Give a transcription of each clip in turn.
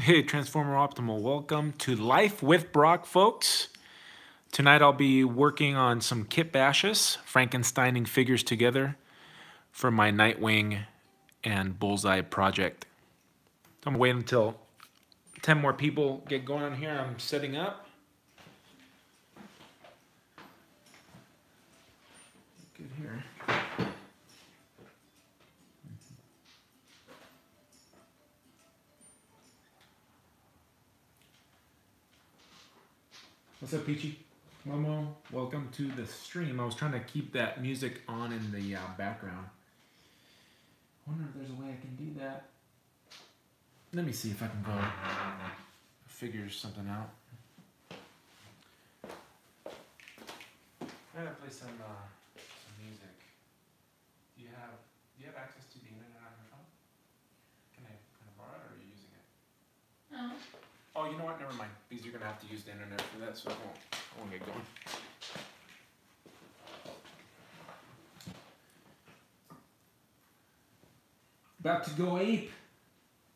Hey, Transformer Optimal, welcome to Life with Brock, folks. Tonight I'll be working on some kit bashes, Frankensteining figures together for my Nightwing and Bullseye project. I'm gonna wait until 10 more people get going on here. I'm setting up. Good here. What's up, Peachy? Momo, welcome to the stream. I was trying to keep that music on in the background. I wonder if there's a way I can do that. Let me see if I can go figure something out. I gotta play some music. Do you have access to the internet on your phone? Can I borrow it, or are you using it? No. Oh, you know what? Never mind. Because you're gonna have to use the internet for that, so I won't get going. About to go ape.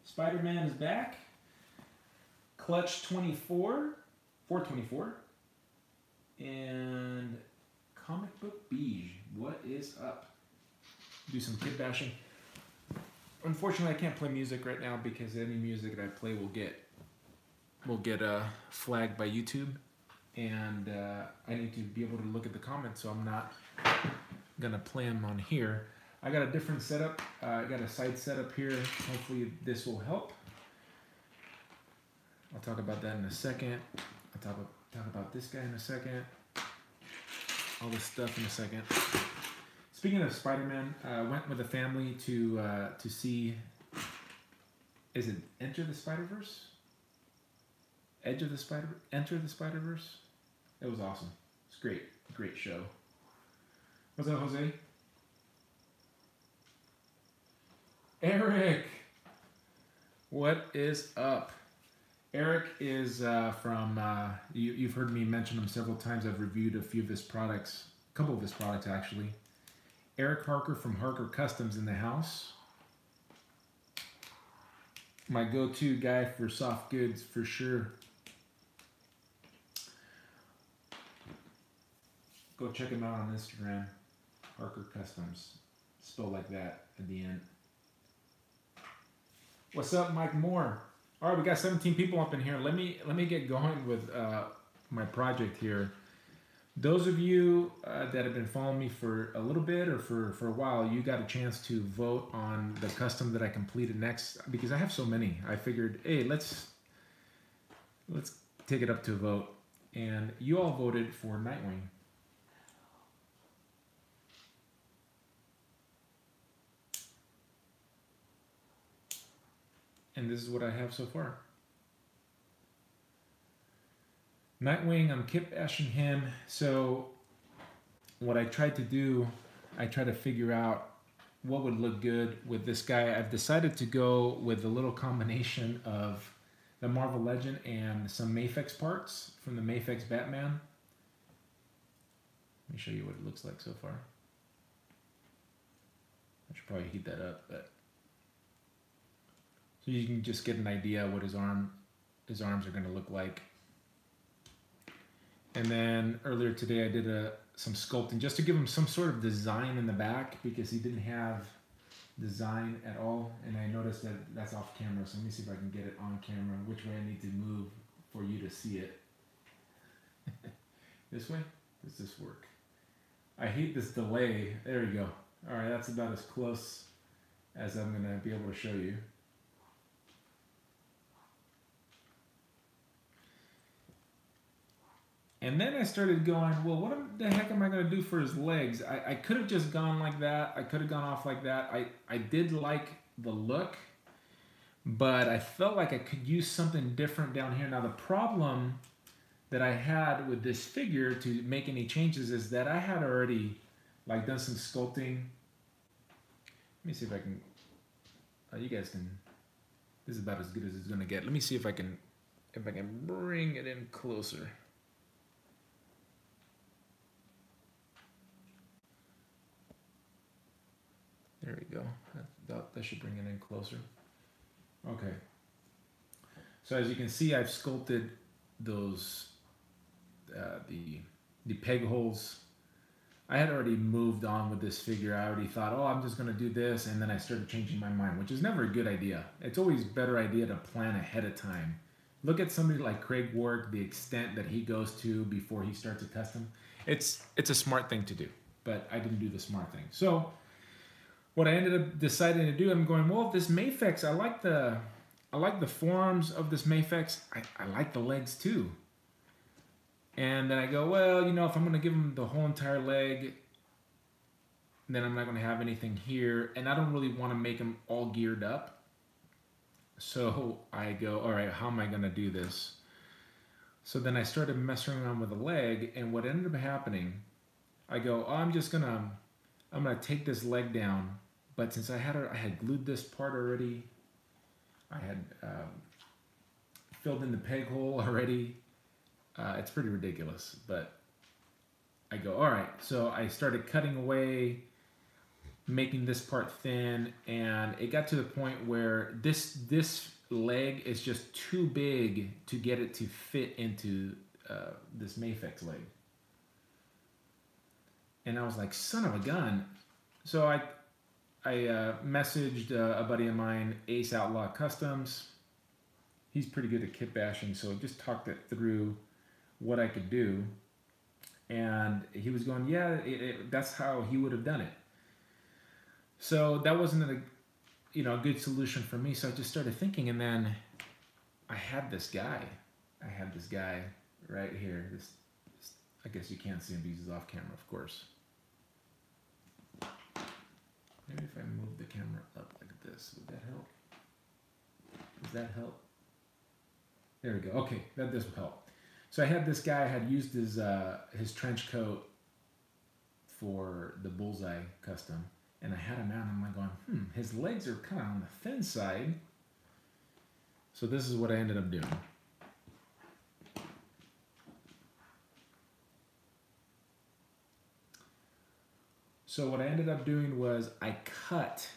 Spider-Man is back. Clutch 24, 424, and Comic Book Beige. What is up? Do some kit bashing. Unfortunately, I can't play music right now because any music that I play will get flagged by YouTube, and I need to be able to look at the comments, so I'm not gonna play them on here. I got a different setup. I got a side setup here. Hopefully this will help. I'll talk about that in a second. I'll talk about this guy in a second. All this stuff in a second. Speaking of Spider-Man, I went with the family to see. Is it Enter the Spider-Verse? Enter the Spider-Verse. It was awesome. It's great, great show. What's up, Jose? Eric, what is up? Eric is from, you've heard me mention him several times. I've reviewed a few of his products, a couple of his products actually. Eric Harker from Harker Customs in the house. My go-to guy for soft goods for sure. Go check him out on Instagram, Harker Customs, spelled like that at the end. What's up, Mike Moore? All right, we got 17 people up in here. Let me get going with my project here. Those of you that have been following me for a little bit or for a while, you got a chance to vote on the custom that I completed next, because I have so many. I figured, hey, let's take it up to a vote, and you all voted for Nightwing. And this is what I have so far. Nightwing, I'm kit bashing him. So what I tried to do, I tried to figure out what would look good with this guy. I've decided to go with a little combination of the Marvel Legend and some Mafex parts from the Mafex Batman. Let me show you what it looks like so far. I should probably heat that up, but so you can just get an idea what his arms are going to look like. And then earlier today I did some sculpting just to give him some sort of design in the back, because he didn't have design at all. And I noticed that that's off camera, so let me see if I can get it on camera, which way I need to move for you to see it. This way? Does this work? I hate this delay. There you go. All right, that's about as close as I'm going to be able to show you. And then I started going, well, what the heck am I going to do for his legs? I could have just gone like that. I could have gone off like that. I did like the look, but I felt like I could use something different down here. Now, the problem that I had with this figure to make any changes is that I had already done some sculpting. Let me see if I can, you guys can, this is about as good as it's going to get. Let me see if I can bring it in closer. There we go. That should bring it in closer. Okay. So as you can see, I've sculpted those the peg holes. I had already moved on with this figure. I already thought, oh, I'm just going to do this, and then I started changing my mind, which is never a good idea. It's always a better idea to plan ahead of time. Look at somebody like Craig Warwick, the extent that he goes to before he starts a custom. It's a smart thing to do, but I didn't do the smart thing. So what I ended up deciding to do, I'm going, well, this Mafex, I like the forearms of this Mafex. I like the legs too. And then I go, well, you know, if I'm going to give him the whole entire leg, then I'm not going to have anything here. And I don't really want to make him all geared up. So I go, all right, how am I going to do this? So then I started messing around with the leg. And what ended up happening, I go, oh, I'm going to take this leg down. But since I had glued this part already, I had filled in the peg hole already. It's pretty ridiculous, but I go, all right. So I started cutting away, making this part thin, and it got to the point where this leg is just too big to get it to fit into this Mafex leg. And I was like, son of a gun. So I messaged a buddy of mine, Ace Outlaw Customs. He's pretty good at kit bashing, so just talked it through what I could do, and he was going, yeah, that's how he would have done it. So that wasn't a good solution for me. So I just started thinking, and then I had this guy right here. This I guess you can't see him because he's off camera, of course. Maybe if I move the camera up like this, would that help? Does that help? There we go. Okay, that does help. So I had this guy, had used his trench coat for the Bullseye custom, and I had him out, and I'm like going, his legs are kind of on the thin side. So this is what I ended up doing. So what I ended up doing was I cut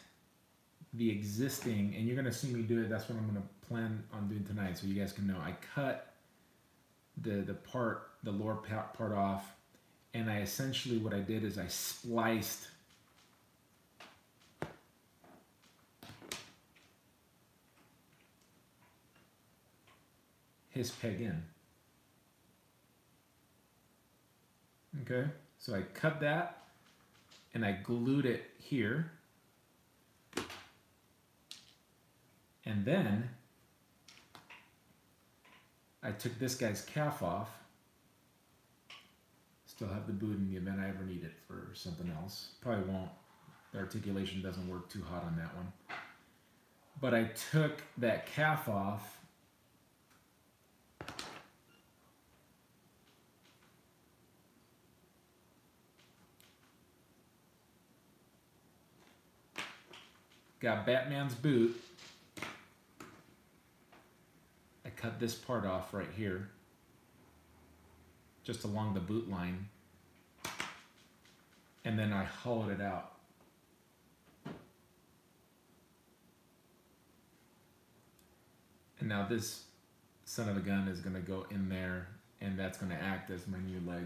the existing, and you're going to see me do it. That's what I'm going to plan on doing tonight, so you guys can know. I cut the lower part off, and I essentially, what I did is I spliced his peg in. Okay, so I cut that and I glued it here, and then I took this guy's calf off. Still have the boot in the event I ever need it for something else. Probably won't. The articulation doesn't work too hot on that one. But I took that calf off, got Batman's boot. I cut this part off right here, just along the boot line, and then I hollowed it out. And now this son of a gun is going to go in there, and that's going to act as my new leg.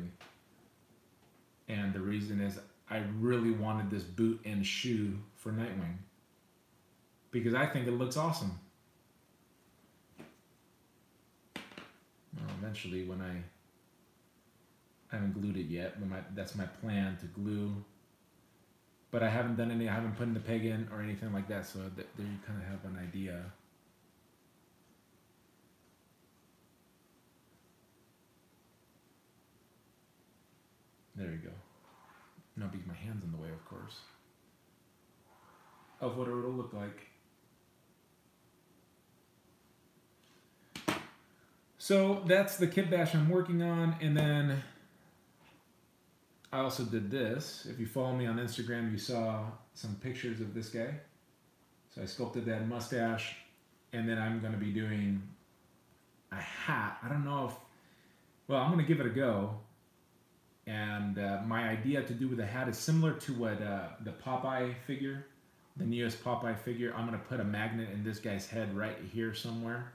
And the reason is I really wanted this boot and shoe for Nightwing, because I think it looks awesome. Well, eventually, when I haven't glued it yet, but that's my plan, to glue. But I haven't done any, I haven't put in the peg in or anything like that, so there you kind of have an idea. There you go. No, because my hand's in the way, of course, of what it'll look like. So that's the kit bash I'm working on, and then I also did this. If you follow me on Instagram, you saw some pictures of this guy. So I sculpted that mustache, and then I'm going to be doing a hat. I don't know if, well, I'm going to give it a go. And my idea to do with the hat is similar to what the Popeye figure, the newest Popeye figure. I'm going to put a magnet in this guy's head right here somewhere.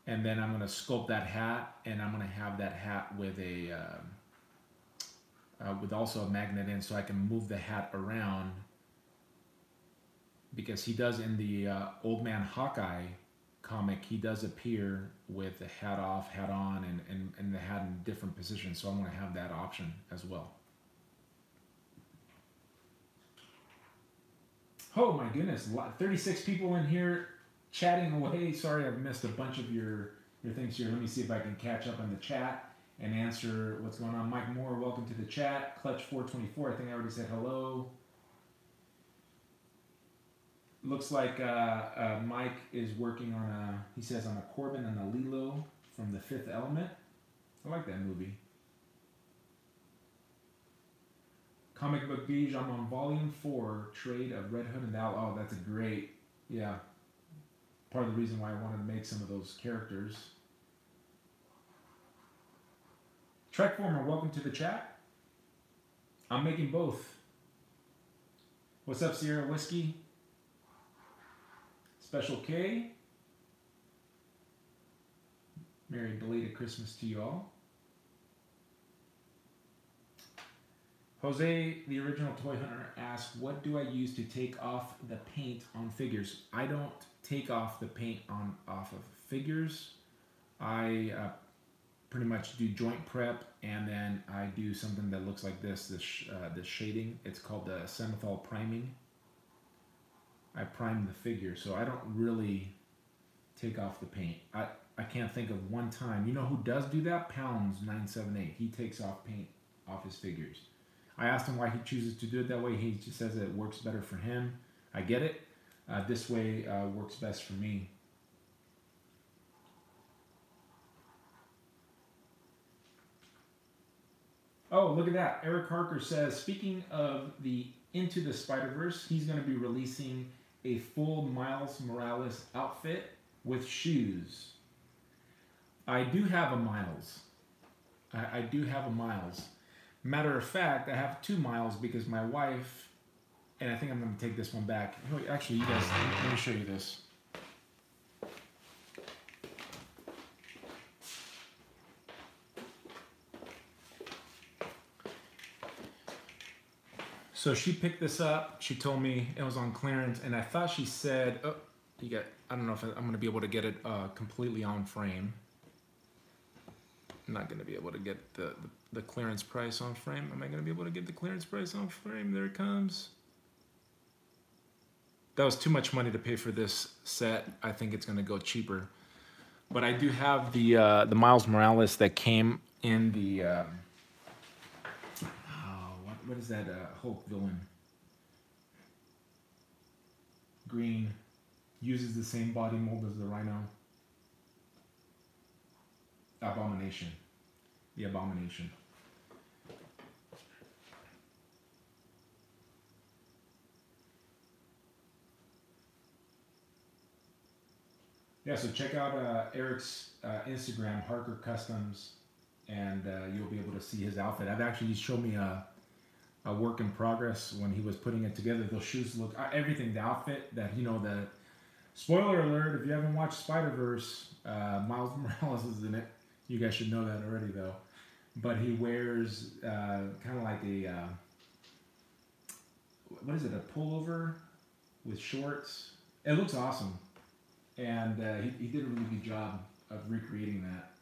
and then I'm gonna sculpt that hat, and I'm gonna have that hat with a with also a magnet in, so I can move the hat around, because he does in the Old Man Hawkeye comic, he does appear with the hat off, hat on, and the hat in different positions. So I'm going to have that option as well. Oh my goodness, 36 people in here chatting away. Sorry, I've missed a bunch of your things here. Let me see if I can catch up on the chat and answer what's going on. Mike Moore, welcome to the chat. Clutch424, I think I already said hello. Looks like Mike is working on he says on a Corbin and a Lilo from The Fifth Element. I like that movie. Comic Book Beige, I'm on volume 4, trade of Red Hood and the Owl. Oh, that's a great, yeah. Part of the reason why I wanted to make some of those characters. Trekformer, welcome to the chat. I'm making both. What's up, Sierra Whiskey? Special K. Merry belated Christmas to you all. Jose, the original toy hunter, asked, what do I use to take off the paint on figures? I don't take off the paint off of figures. I pretty much do joint prep, and then I do something that looks like this shading. It's called the Semethol priming. I prime the figure, so I don't really take off the paint. I can't think of one time. You know who does do that? Pounds978. He takes off paint off his figures. I asked him why he chooses to do it that way. He just says that it works better for him. I get it. This way works best for me. Oh, look at that. Eric Harker says, speaking of the Into the Spider-Verse, he's going to be releasing a full Miles Morales outfit with shoes. I do have a Miles. I do have a Miles. Matter of fact, I have 2 Miles because my wife, and I think I'm going to take this one back. Actually, you guys, let me show you this. So she picked this up. She told me it was on clearance, and I thought she said, "Oh, I don't know if I'm going to be able to get it completely on frame. I'm not going to be able to get the clearance price on frame. Am I going to be able to get the clearance price on frame? There it comes. That was too much money to pay for this set. I think it's going to go cheaper. But I do have the Miles Morales that came in the what is that Hulk villain? Green. Uses the same body mold as the Rhino. Abomination. The Abomination. Yeah, so check out Eric's Instagram, Harker Customs, and you'll be able to see his outfit. I've actually, he showed me a work in progress when he was putting it together. Those shoes look, everything, the outfit, that, you know, the, spoiler alert, if you haven't watched Spider-Verse, Miles Morales is in it. You guys should know that already, though. But he wears kind of like a, what is it, a pullover with shorts. It looks awesome. And he did a really good job of recreating that.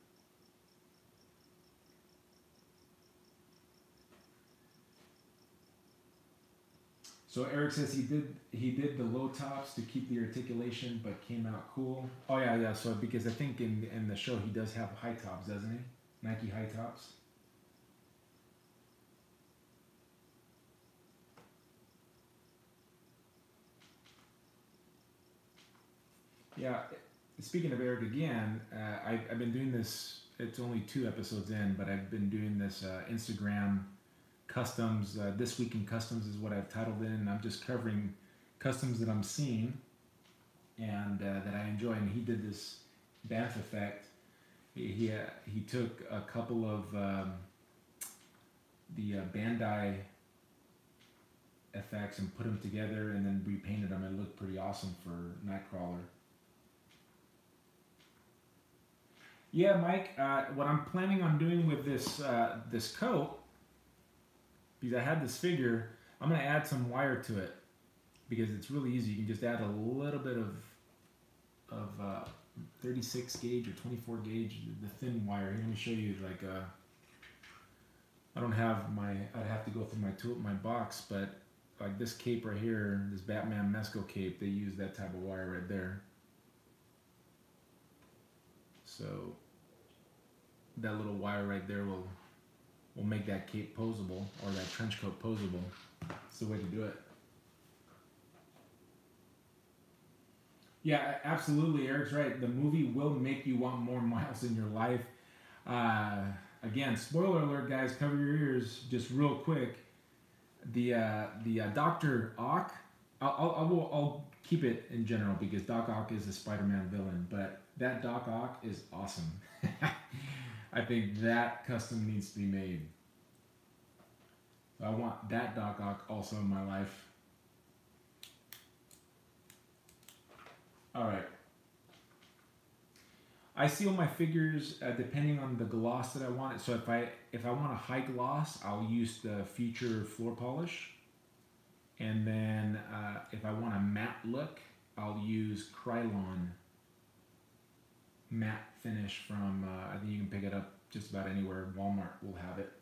So Eric says he did the low tops to keep the articulation, but came out cool. Oh yeah. So because I think in the show he does have high tops, doesn't he? Nike high tops. Yeah. Speaking of Eric again, I've been doing this. It's only 2 episodes in, but I've been doing this Instagram customs. This Week in Customs is what I've titled it, and I'm just covering customs that I'm seeing and that I enjoy. And he did this Banff effect. He took a couple of the Bandai effects and put them together, and then repainted them. It looked pretty awesome for Nightcrawler. Yeah, Mike. What I'm planning on doing with this coat, because I had this figure, I'm gonna add some wire to it because it's really easy. You can just add a little bit of 36 gauge or 24 gauge, the thin wire. Here, let me show you. Like, I don't have my. I'd have to go through my box, but like this cape right here, this Batman Mesco cape, they use that type of wire right there. So that little wire right there will make that cape posable, or that trench coat posable. It's the way to do it. Yeah, absolutely. Eric's right. The movie will make you want more miles in your life. Again, spoiler alert, guys. Cover your ears. Just real quick. The Dr. Ock. I'll keep it in general because Doc Ock is a Spider-Man villain, but that Doc Ock is awesome. I think that custom needs to be made. I want that Doc Ock also in my life. All right. I seal my figures depending on the gloss that I want. So if I want a high gloss, I'll use the Future floor polish. And then if I want a matte look, I'll use Krylon matte finish from, I think you can pick it up just about anywhere. Walmart will have it.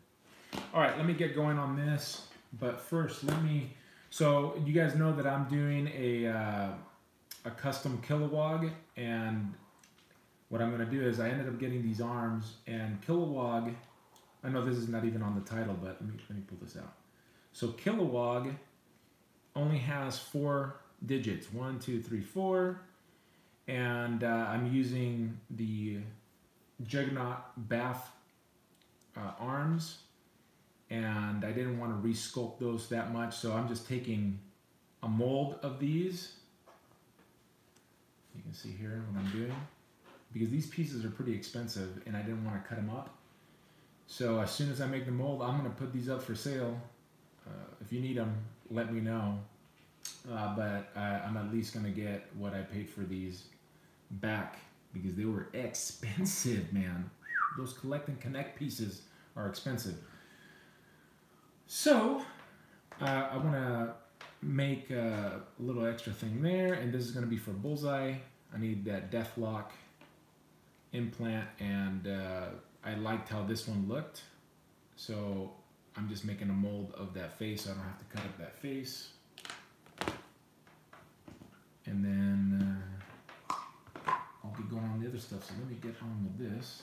All right, let me get going on this. But first, so you guys know that I'm doing a custom Kilowog, and what I'm going to do is I ended up getting these arms, and Kilowog, I know this is not even on the title, but let me pull this out. So Kilowog only has 4 digits, 1, 2, 3, 4, and I'm using the Juggernaut Bath arms, and I didn't want to resculpt those that much, so I'm just taking a mold of these. You can see here what I'm doing, because these pieces are pretty expensive and I didn't want to cut them up. So as soon as I make the mold, I'm going to put these up for sale. If you need them, let me know. But I'm at least going to get what I paid for these back, because they were expensive, man. Those collect and connect pieces are expensive. So I want to make a little extra thing there, and this is going to be for Bullseye. I need that Deathlock implant, and I liked how this one looked, so I'm just making a mold of that face so I don't have to cut up that face. And then I'll be going on the other stuff, so let me get on with this,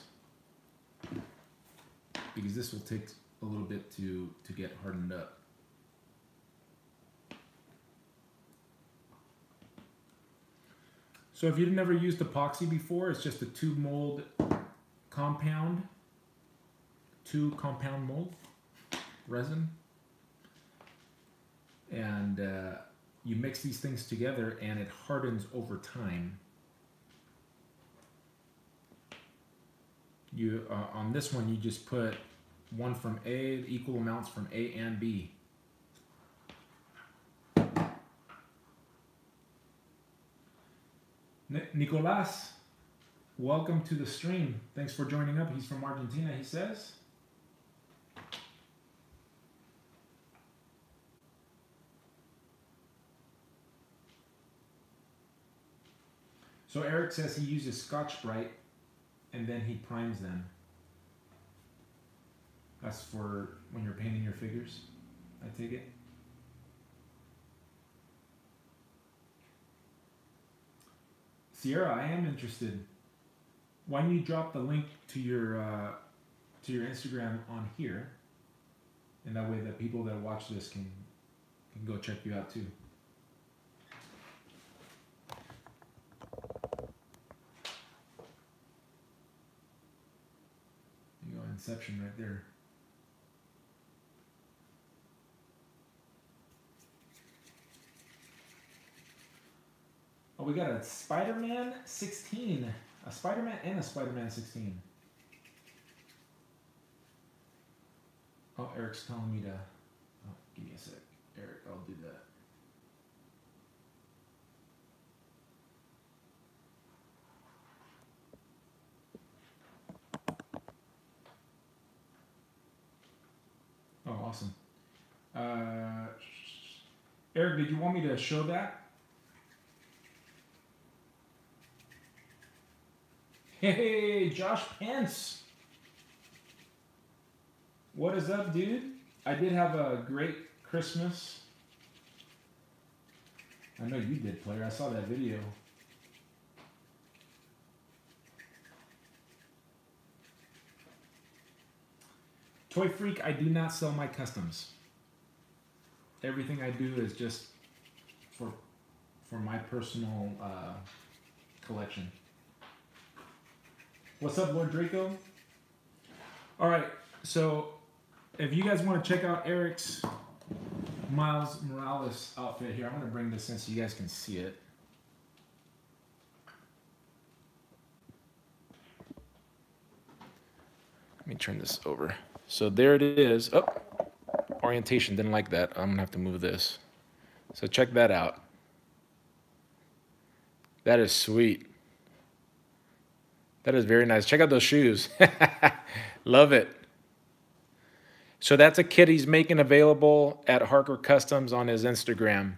because this will take a little bit to get hardened up. So if you've never used epoxy before, it's just a 2 compound mold resin. And you mix these things together and it hardens over time. You on this one, you just put one from A, equal amounts from A and B. Nicolas, welcome to the stream. Thanks for joining up. He's from Argentina, he says. So Eric says he uses Scotch-Brite and then he primes them. That's for when you're painting your figures, I take it. Sierra, I am interested. Why don't you drop the link to your Instagram on here, and that way the people that watch this can go check you out too. You go Inception right there. Oh, we got a Spider-Man 16. A Spider-Man and a Spider-Man 16. Oh, Eric's telling me to... Oh, give me a sec. Eric, I'll do that. Eric, did you want me to show that? Hey, Josh Pence. What is up, dude? I did have a great Christmas. I know you did, player. I saw that video. Toy Freak, I do not sell my customs. Everything I do is just for my personal collection. What's up, Lord Draco? All right, so if you guys want to check out Eric's Miles Morales outfit here, I'm going to bring this in so you guys can see it. Let me turn this over. So there it is. Oh, orientation, didn't like that. I'm going to have to move this. So check that out. That is sweet. That is very nice. Check out those shoes. Love it. So that's a kit he's making available at Harker Customs on his Instagram.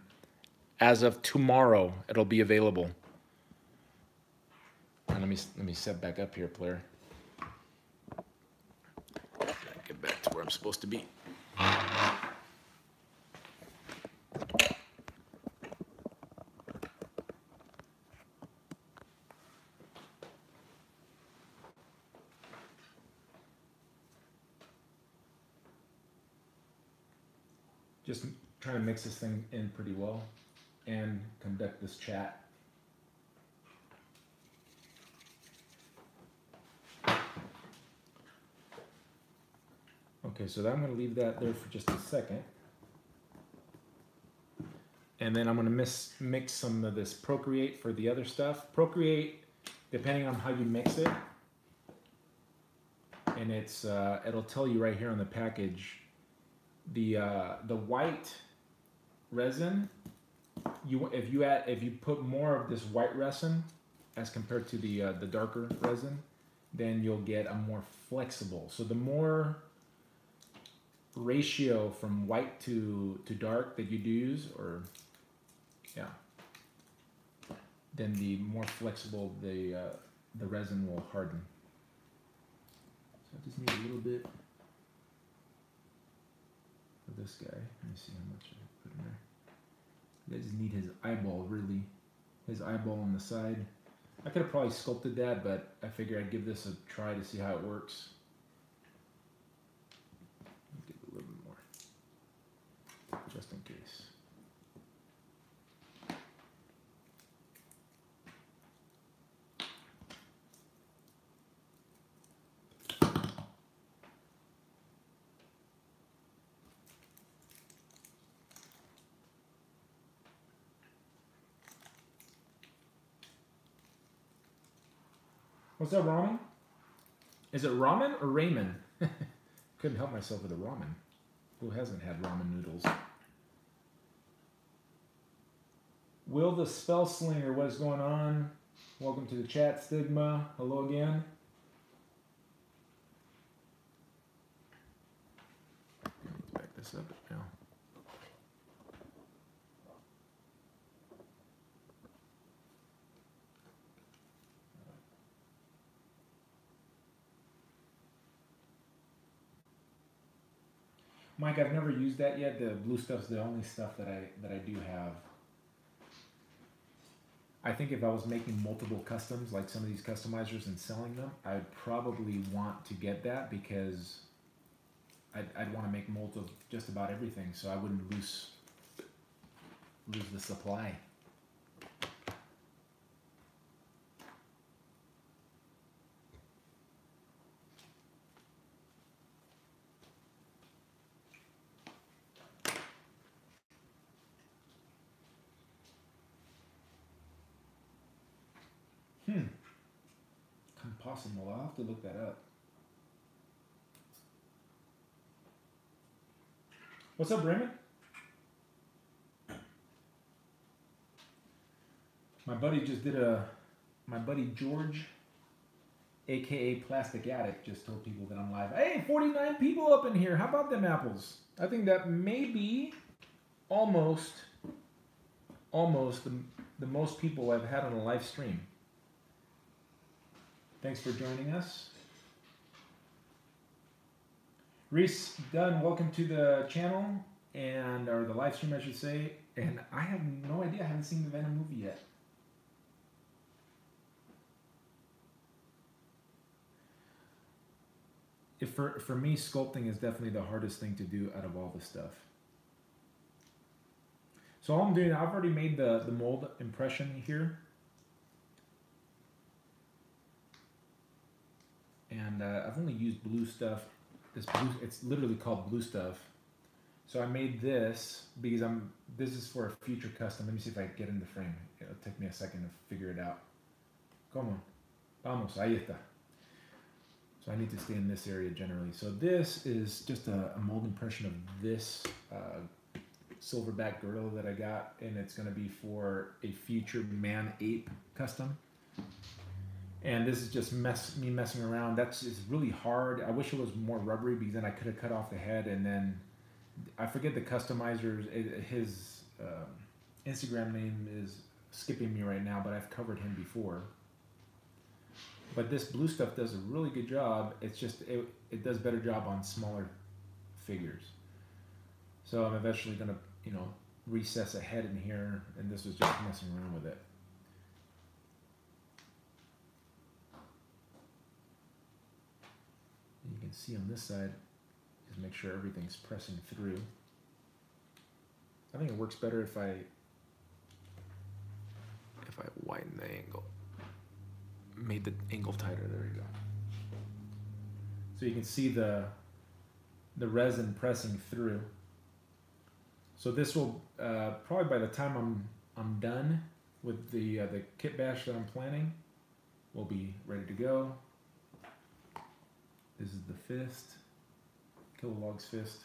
As of tomorrow, it'll be available. Right, let me set back up here, player. Get back to where I'm supposed to be. Just trying to mix this thing in pretty well and conduct this chat. Okay, so I'm going to leave that there for just a second. And then I'm going to mix some of this Procreate for the other stuff. Procreate, depending on how you mix it, and it's it'll tell you right here on the package. The white resin, if you put more of this white resin as compared to the darker resin, then you'll get a more flexible. So the more ratio from white to dark that you do use, or yeah, then the more flexible the resin will harden. So I just need a little bit for this guy. Let me see how much I put in there. I just need his eyeball, really. His eyeball on the side. I could have probably sculpted that, but I figured I'd give this a try to see how it works. Give it a little bit more, just in case. What's up, ramen? Is it ramen or ramen? Couldn't help myself with a ramen. Who hasn't had ramen noodles? Will the Spell Slinger, what is going on? Welcome to the chat, Stigma. Hello again. Let's back this up now. Mike, I've never used that yet. The blue stuff's the only stuff that I do have. I think if I was making multiple customs, like some of these customizers, and selling them, I'd probably want to get that because I'd want to make molds of just about everything, so I wouldn't lose the supply. Impossible. I'll have to look that up. What's up, Raymond? My buddy just did my buddy George, aka Plastic Addict, just told people that I'm live. Hey, 49 people up in here. How about them apples? I think that may be almost almost the most people I've had on a live stream. Thanks for joining us. Reese Dunn, welcome to the channel, or the live stream, I should say. And I have no idea. I haven't seen the Venom movie yet. For me, sculpting is definitely the hardest thing to do out of all the stuff. So all I'm doing, I've already made the mold impression here. And I've only used blue stuff. It's literally called blue stuff. So I made this because this is for a future custom. Let me see if I can get in the frame. It'll take me a second to figure it out. Come on. Vamos, ahí está. So I need to stay in this area generally. So this is just a mold impression of this silverback gorilla that I got, and it's going to be for a future man-ape custom. And this is just me messing around. That's really hard. I wish it was more rubbery because then I could have cut off the head, and then I forget the customizer's, his Instagram name is skipping me right now, but I've covered him before. But this blue stuff does a really good job. It's just, it does a better job on smaller figures. So I'm eventually going to, recess a head in here, and this was just messing around with it. And you can see on this side, just make sure everything's pressing through. I think it works better if I widen the angle. Made the angle tighter. There you go. So you can see the resin pressing through. So this will probably, by the time I'm done with the kit bash that I'm planning, we'll be ready to go. This is the fist, Kilowog's fist.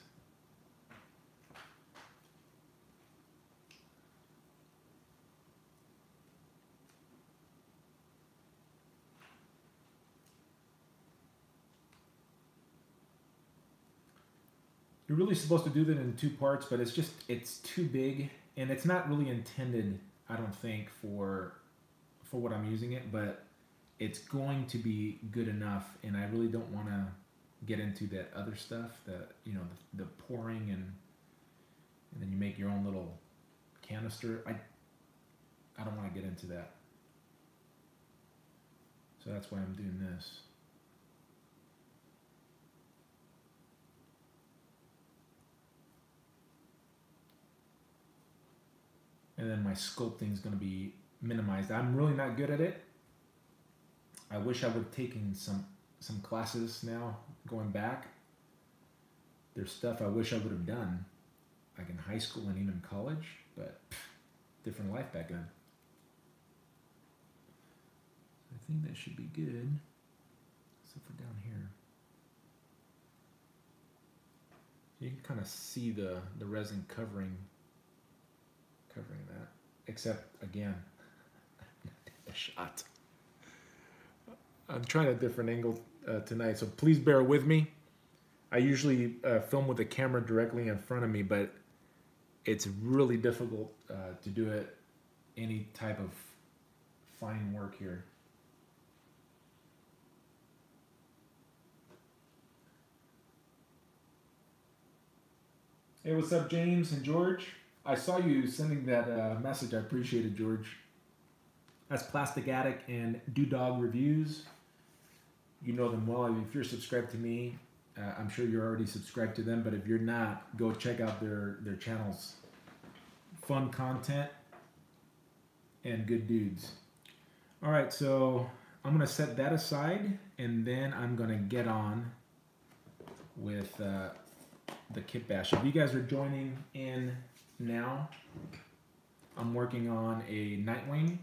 You're really supposed to do that in 2 parts, but it's too big, and it's not really intended, I don't think, for what I'm using it, but it's going to be good enough, and I really don't want to get into that other stuff, the pouring and then you make your own little canister. I don't want to get into that. So that's why I'm doing this. And then my sculpting is going to be minimized. I'm really not good at it. I wish I would have taken some classes now, going back. There's stuff I wish I would have done, like in high school and even college, but different life back then. I think that should be good, except for down here. You can kind of see the resin covering that, except again, a shot. I'm trying a different angle tonight, so please bear with me. I usually film with the camera directly in front of me, but it's really difficult to do it any type of fine work here. Hey, what's up, James and George? I saw you sending that message. I appreciate it, George. That's Plastic Attic and Dog Reviews. You know them well. If you're subscribed to me, I'm sure you're already subscribed to them, but if you're not, go check out their channels. Fun content and good dudes. All right, so I'm going to set that aside, and then I'm going to get on with the kit bash. If you guys are joining in now, I'm working on a Nightwing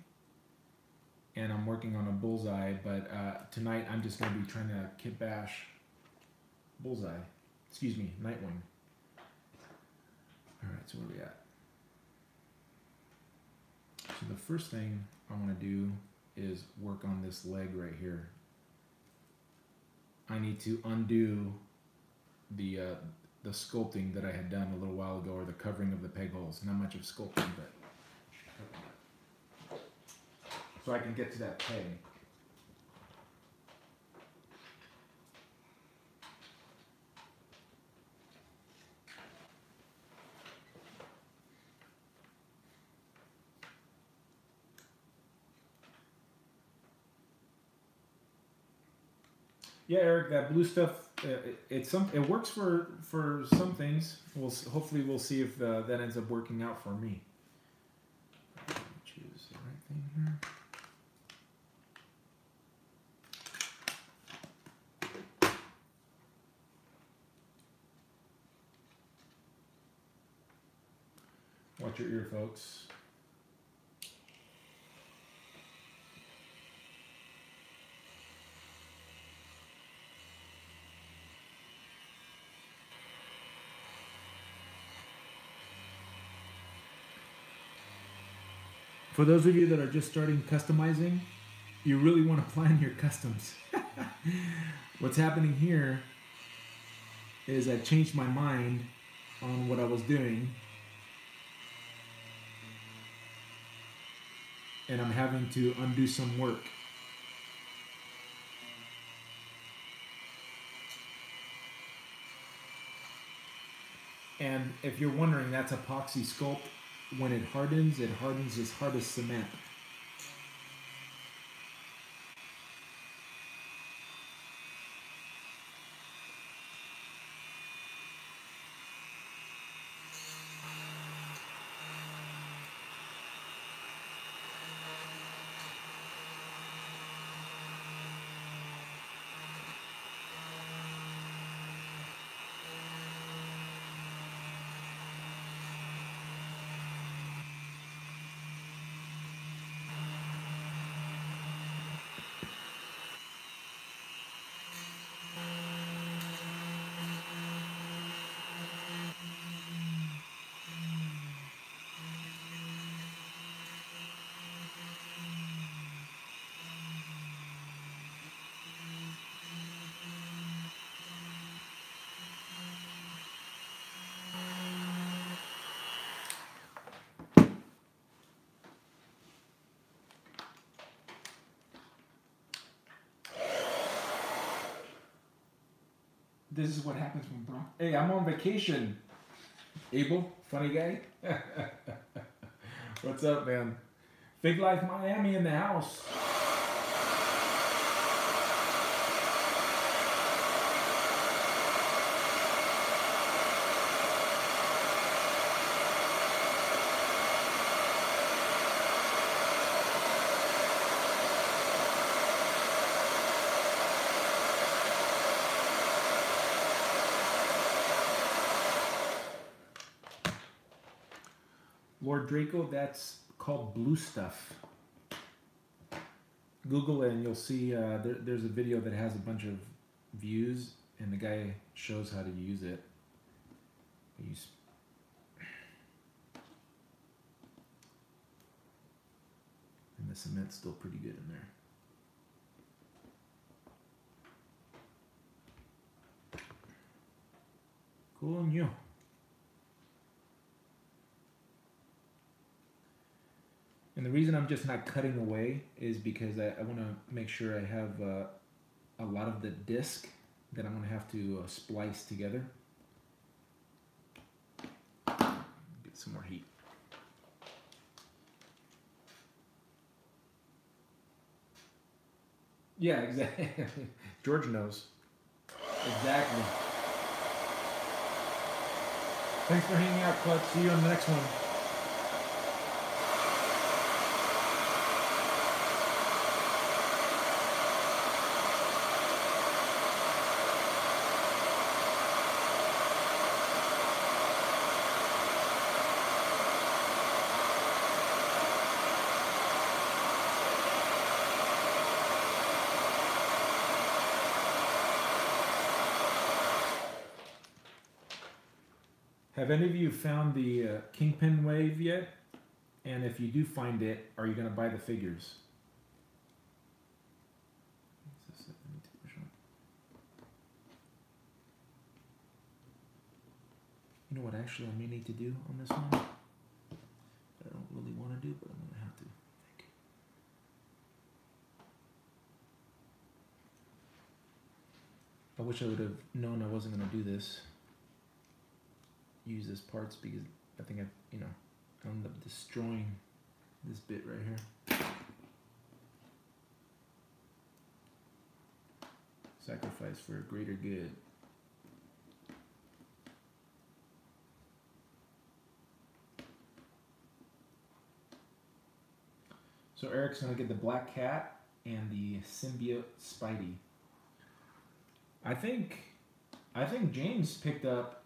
and I'm working on a Bullseye, but tonight I'm just going to be trying to kit bash Bullseye. Excuse me, Nightwing. Alright, so where are we at? So the first thing I want to do is work on this leg right here. I need to undo the sculpting that I had done a little while ago, or the covering of the peg holes. Not much of sculpting, but so I can get to that peg. Yeah, Eric, that blue stuff, it works for some things. Hopefully we'll see if that ends up working out for me. Choose the right thing here. Watch your ear, folks. For those of you that are just starting customizing, you really want to plan your customs. What's happening here is I changed my mind on what I was doing, and I'm having to undo some work. And if you're wondering, that's epoxy sculpt. When it hardens as hard as cement. This is what happens when Bronx. Hey, I'm on vacation. Abel, funny guy. What's up, man? Fig Life Miami in the house. Lord Draco, that's called blue stuff. Google it and you'll see there's a video that has a bunch of views and the guy shows how to use it. And the cement's still pretty good in there. Cool and you. And the reason I'm just not cutting away is because I want to make sure I have a lot of the disc that I'm going to have to splice together. Get some more heat. Yeah, exactly. George knows. Exactly. Thanks for hanging out, Clutch. See you on the next one. Have any of you found the Kingpin wave yet? And if you do find it, are you going to buy the figures? You know what actually I may need to do on this one? I don't really want to do, but I'm going to have to. I wish I would have known I wasn't gonna do this. Use this parts because I think I ended up destroying this bit right here. Sacrifice for a greater good. So Eric's gonna get the Black Cat and the Symbiote Spidey. I think James picked up.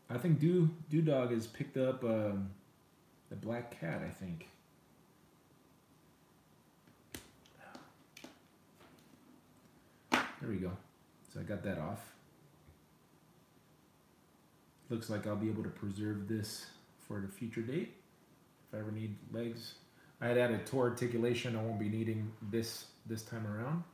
I think Dog has picked up the Black Cat. I think. There we go. So I got that off. Looks like I'll be able to preserve this for a future date if I ever need legs. I had added toe articulation. I won't be needing this time around.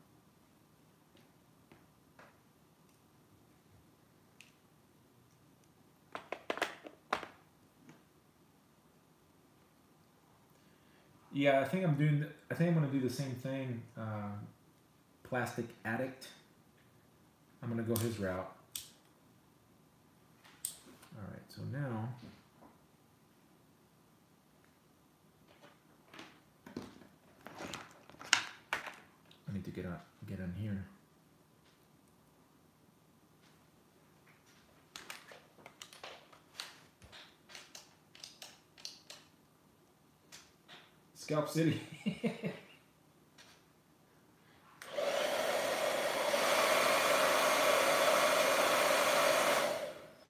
Yeah, I think I'm gonna do the same thing. Plastic Addict. I'm gonna go his route. All right, so now I need to get on here. Scalp City.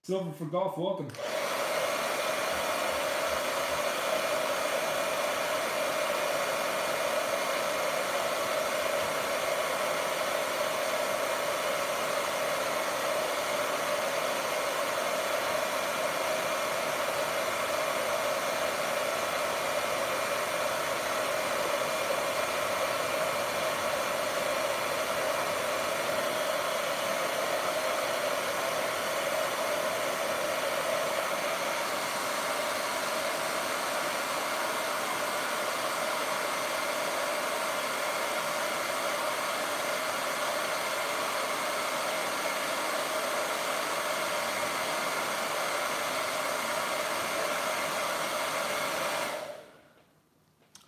Silver for Golf, welcome.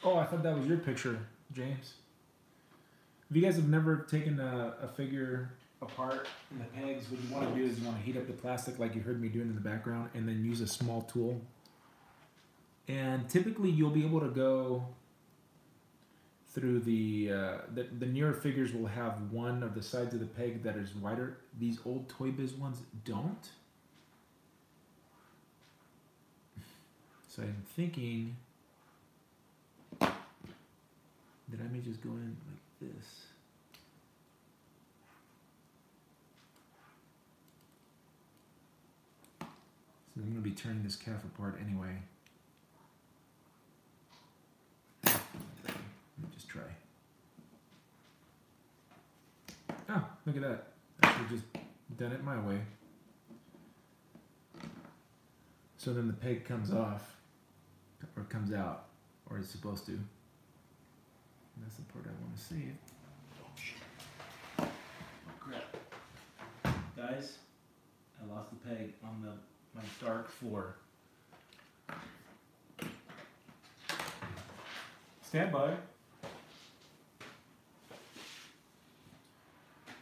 Oh, I thought that was your picture, James. If you guys have never taken a figure apart in the pegs, what you want to do is you want to heat up the plastic like you heard me doing in the background and then use a small tool. And typically you'll be able to go through the newer figures will have one of the sides of the peg that is wider. These old Toy Biz ones don't. So I'm thinking that I may just go in like this. So I'm going to be turning this calf apart anyway. Let me just try. Oh, look at that. I should have just done it my way. So then the peg comes off, or comes out, or is supposed to. And that's the part I want to save. Oh shit. Oh crap. Guys, I lost the peg on my dark floor. Stand by.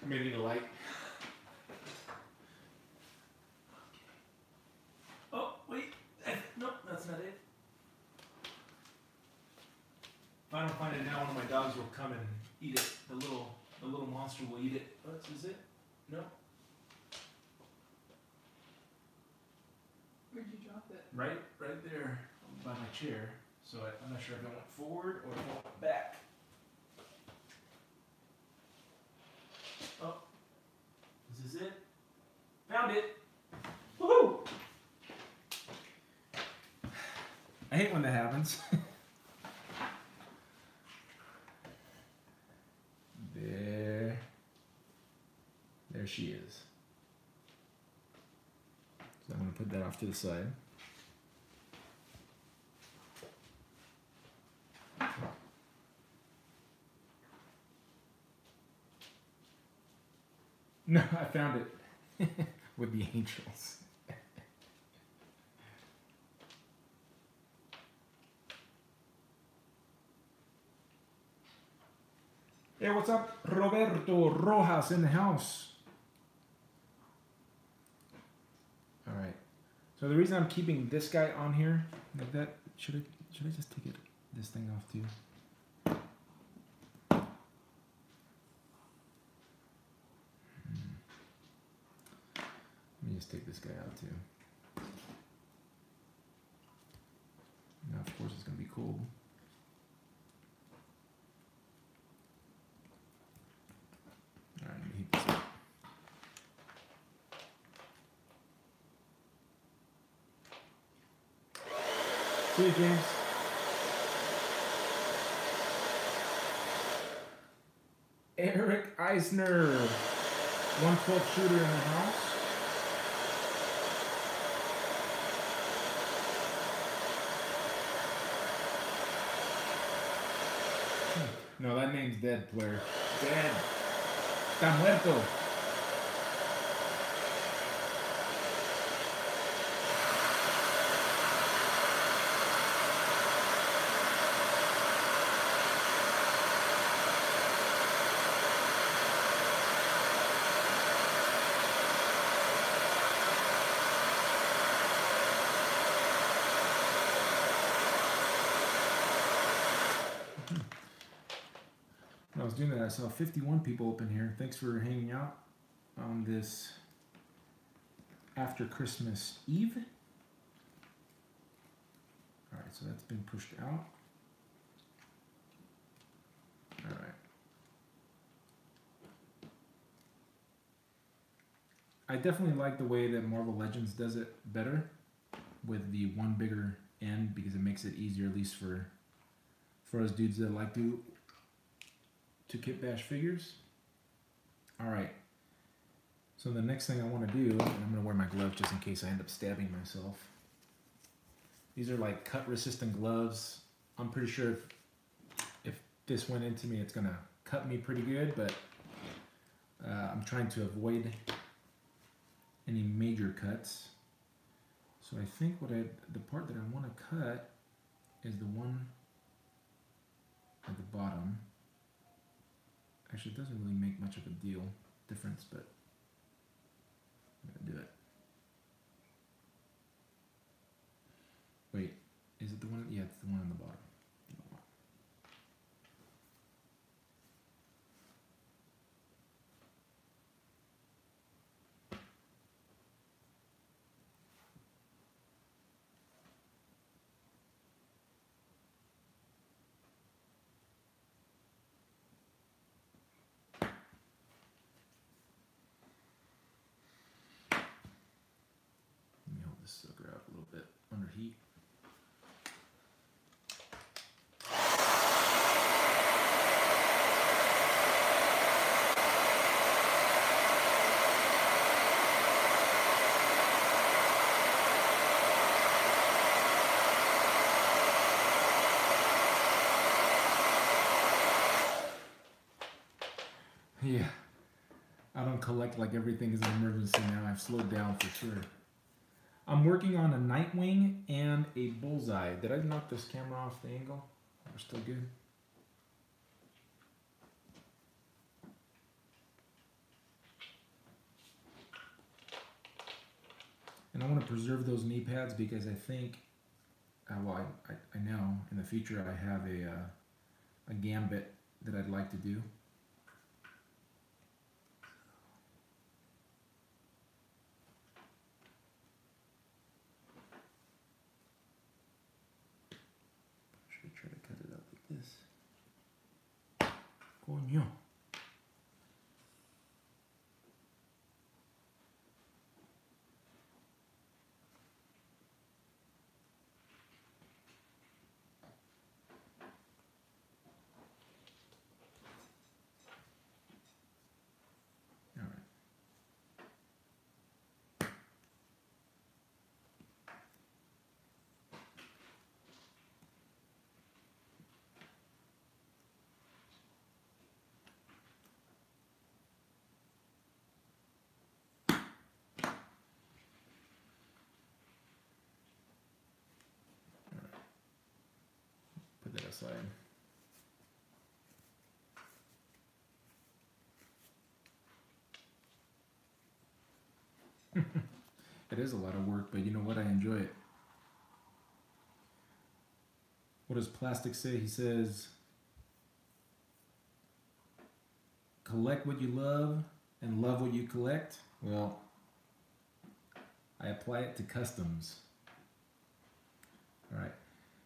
I may need a light. Oh, wait. No, that's not it. If I don't find it now, one of my dogs will come and eat it. The little monster will eat it. Oh, is it? No. Where'd you drop it? Right there by my chair. So I'm not sure if I went forward or if I went back. Oh, is this it? Found it. Woohoo! I hate when that happens. There she is. So I'm going to put that off to the side. No, I found it with the angels. Hey, what's up? Roberto Rojas in the house. All right. So the reason I'm keeping this guy on here like that, should I just take this thing off too? Let me just take this guy out too. Now, of course, it's gonna be cold. All right, let me heat this up. See you, James. Eric Eisner, 112 shooter in the house. No, that name's dead, player. Dead. Está muerto. When I was doing that, I saw 51 people up in here. Thanks for hanging out on this after Christmas Eve. All right, so that's been pushed out. All right. I definitely like the way that Marvel Legends does it better with the one bigger end because it makes it easier, at least for us dudes that like to kit bash figures. All right. So the next thing I want to do, and I'm going to wear my gloves just in case I end up stabbing myself. These are like cut resistant gloves. I'm pretty sure if this went into me, it's going to cut me pretty good, but I'm trying to avoid any major cuts. So I think the part that I want to cut is the one at the bottom. Actually, it doesn't really make much of a difference, but I'm gonna do it. Wait, is it the one? Yeah, it's the one on the bottom. Let me hold this sucker out a little bit under heat. Yeah, I don't collect like everything is an emergency now. I've slowed down for sure. I'm working on a Nightwing and a Bullseye. Did I knock this camera off the angle? We're still good. And I want to preserve those knee pads because I think, well, I know in the future I have a gambit that I'd like to do. Try to cut it up like this. Coño. side. It is a lot of work, but you know what? I enjoy it. What does Plastic say? He says, collect what you love and love what you collect. Well, I apply it to customs. All right.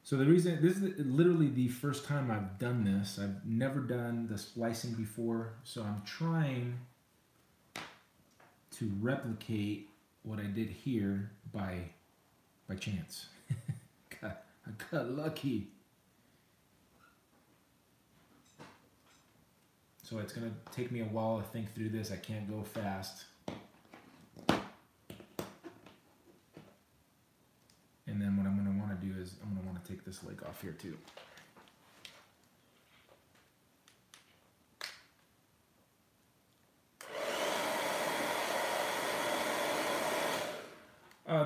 So the reason, this is literally the first time I've done this. I've never done the splicing before, so I'm trying to replicate what I did here by chance. I got lucky. So it's gonna take me a while to think through this. I can't go fast. And then what I'm gonna wanna do is I'm gonna wanna take this leg off here too.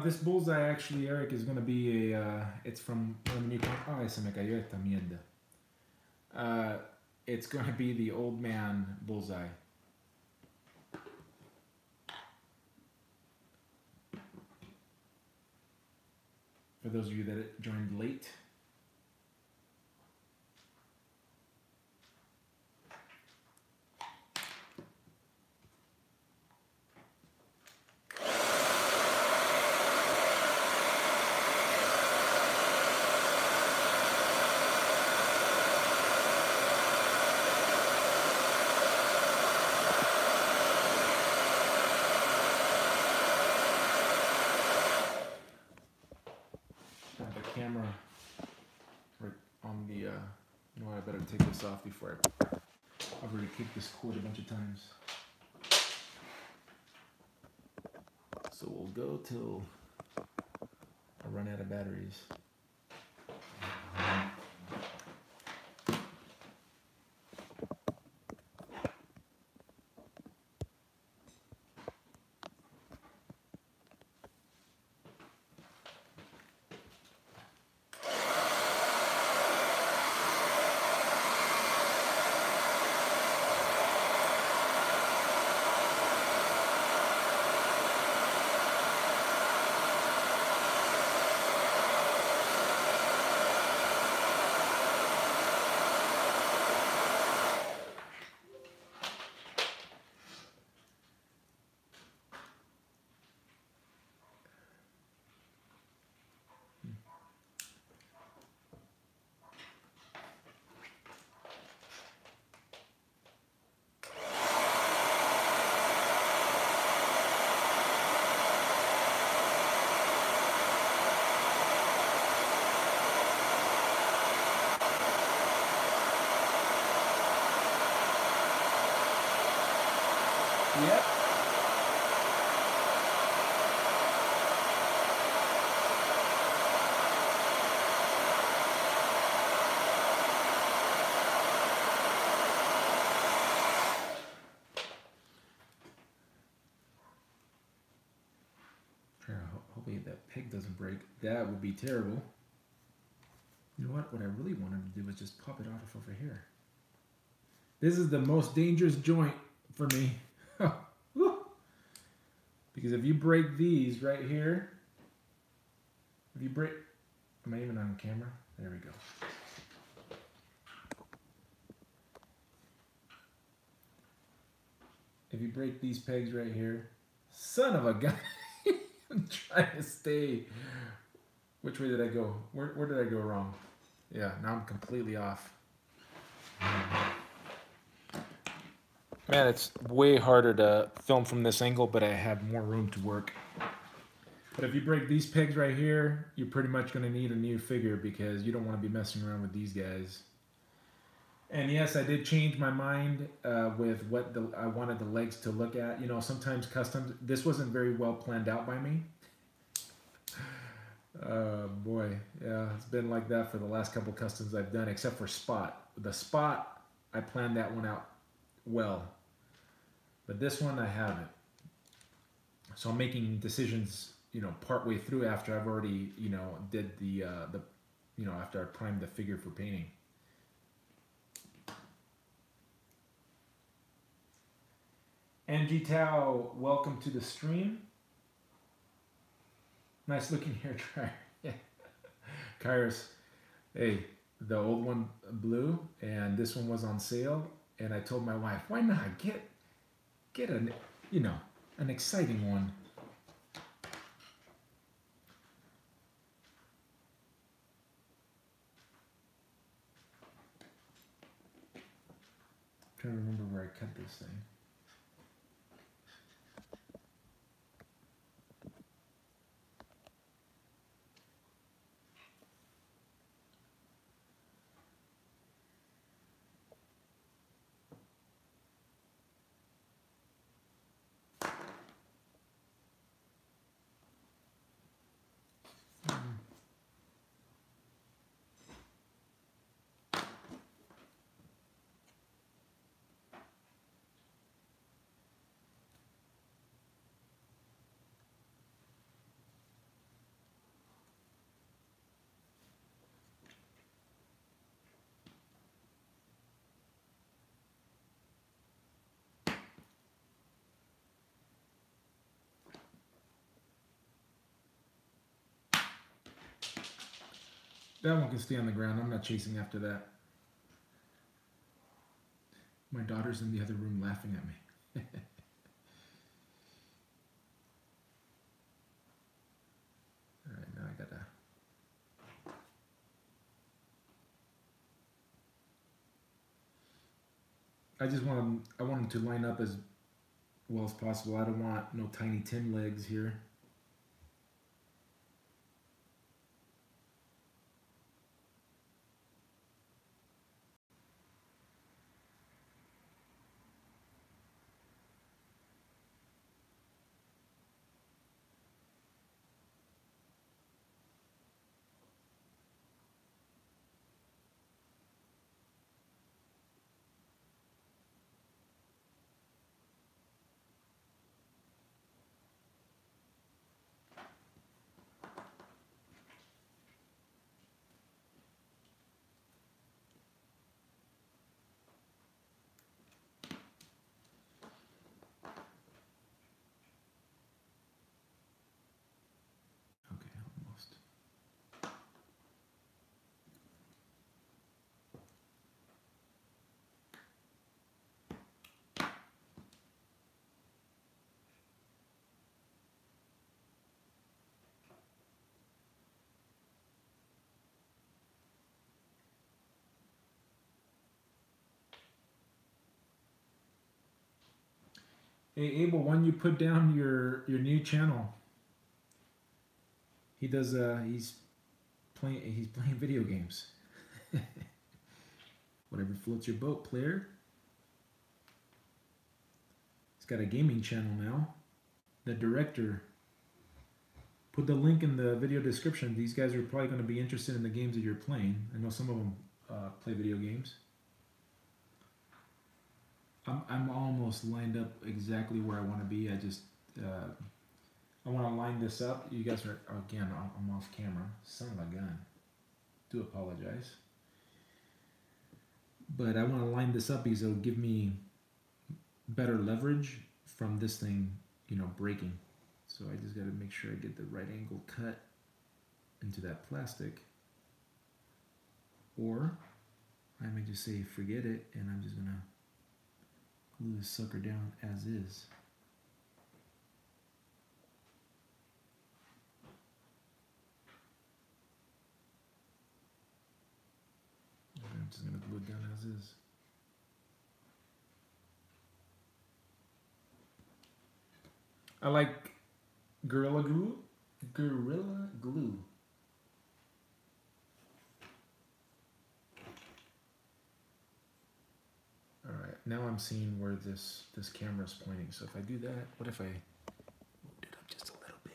This Bullseye actually, Eric, is going to be a, it's from, ay, se me cayó esta mierda. It's going to be the old man Bullseye. For those of you that joined late. Camera right on the, you know what, I better take this off before I've already kicked this cord a bunch of times. So we'll go till I run out of batteries. Yep. Hopefully that peg doesn't break. That would be terrible. You know what? What I really wanted to do was just pop it off over here. This is the most dangerous joint for me. Because if you break these right here, if you break, am I even on camera? There we go. If you break these pegs right here, son of a gun. I'm trying to stay. Which way did I go? Where did I go wrong? Yeah, now I'm completely off. Man, it's way harder to film from this angle, but I have more room to work. But if you break these pegs right here, you're pretty much going to need a new figure because you don't want to be messing around with these guys. And yes, I did change my mind with what I wanted the legs to look at. You know, sometimes customs, this wasn't very well planned out by me. Boy, yeah, it's been like that for the last couple customs I've done, except for Spot. The Spot, I planned that one out well, but this one I haven't. So I'm making decisions, you know, partway through after I've already, you know, did the you know, after I primed the figure for painting. Angie Tao, welcome to the stream. Nice looking hair dryer. Yeah. Kairos, hey, the old one blew and this one was on sale. And I told my wife, why not get an, you know, an exciting one. I'm trying to remember where I cut this thing. That one can stay on the ground. I'm not chasing after that. My daughter's in the other room laughing at me. All right, now I gotta. I want them to line up as well as possible. I don't want no tiny tin legs here. Okay, almost. Hey Abel, when you put down your new channel, he does he's playing video games. Whatever floats your boat, player. He's got a gaming channel now. The director put the link in the video description. These guys are probably going to be interested in the games that you're playing. I know some of them play video games. I'm almost lined up exactly where I want to be. I just I want to line this up. You guys are again. I'm off camera. Son of a gun. Do apologize. But I want to line this up because it'll give me better leverage from this thing, you know, breaking. So I just got to make sure I get the right angle cut into that plastic. Or I may just say forget it and I'm just gonna glue this sucker down as is. I'm just gonna glue it down as is. I like Gorilla Glue. Gorilla Glue. All right, now I'm seeing where this camera's pointing. So if I do that, what if I moved it up just a little bit?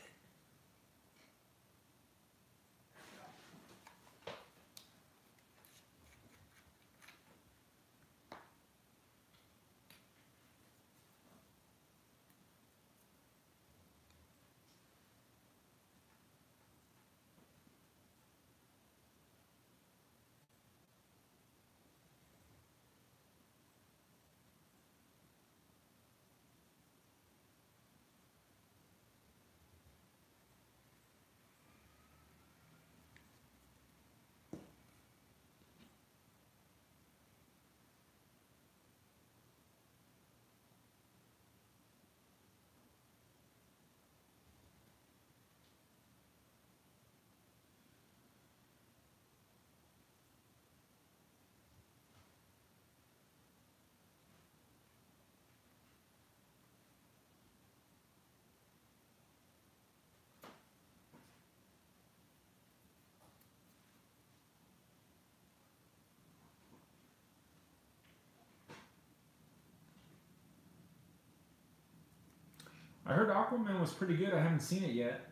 I heard Aquaman was pretty good. I haven't seen it yet.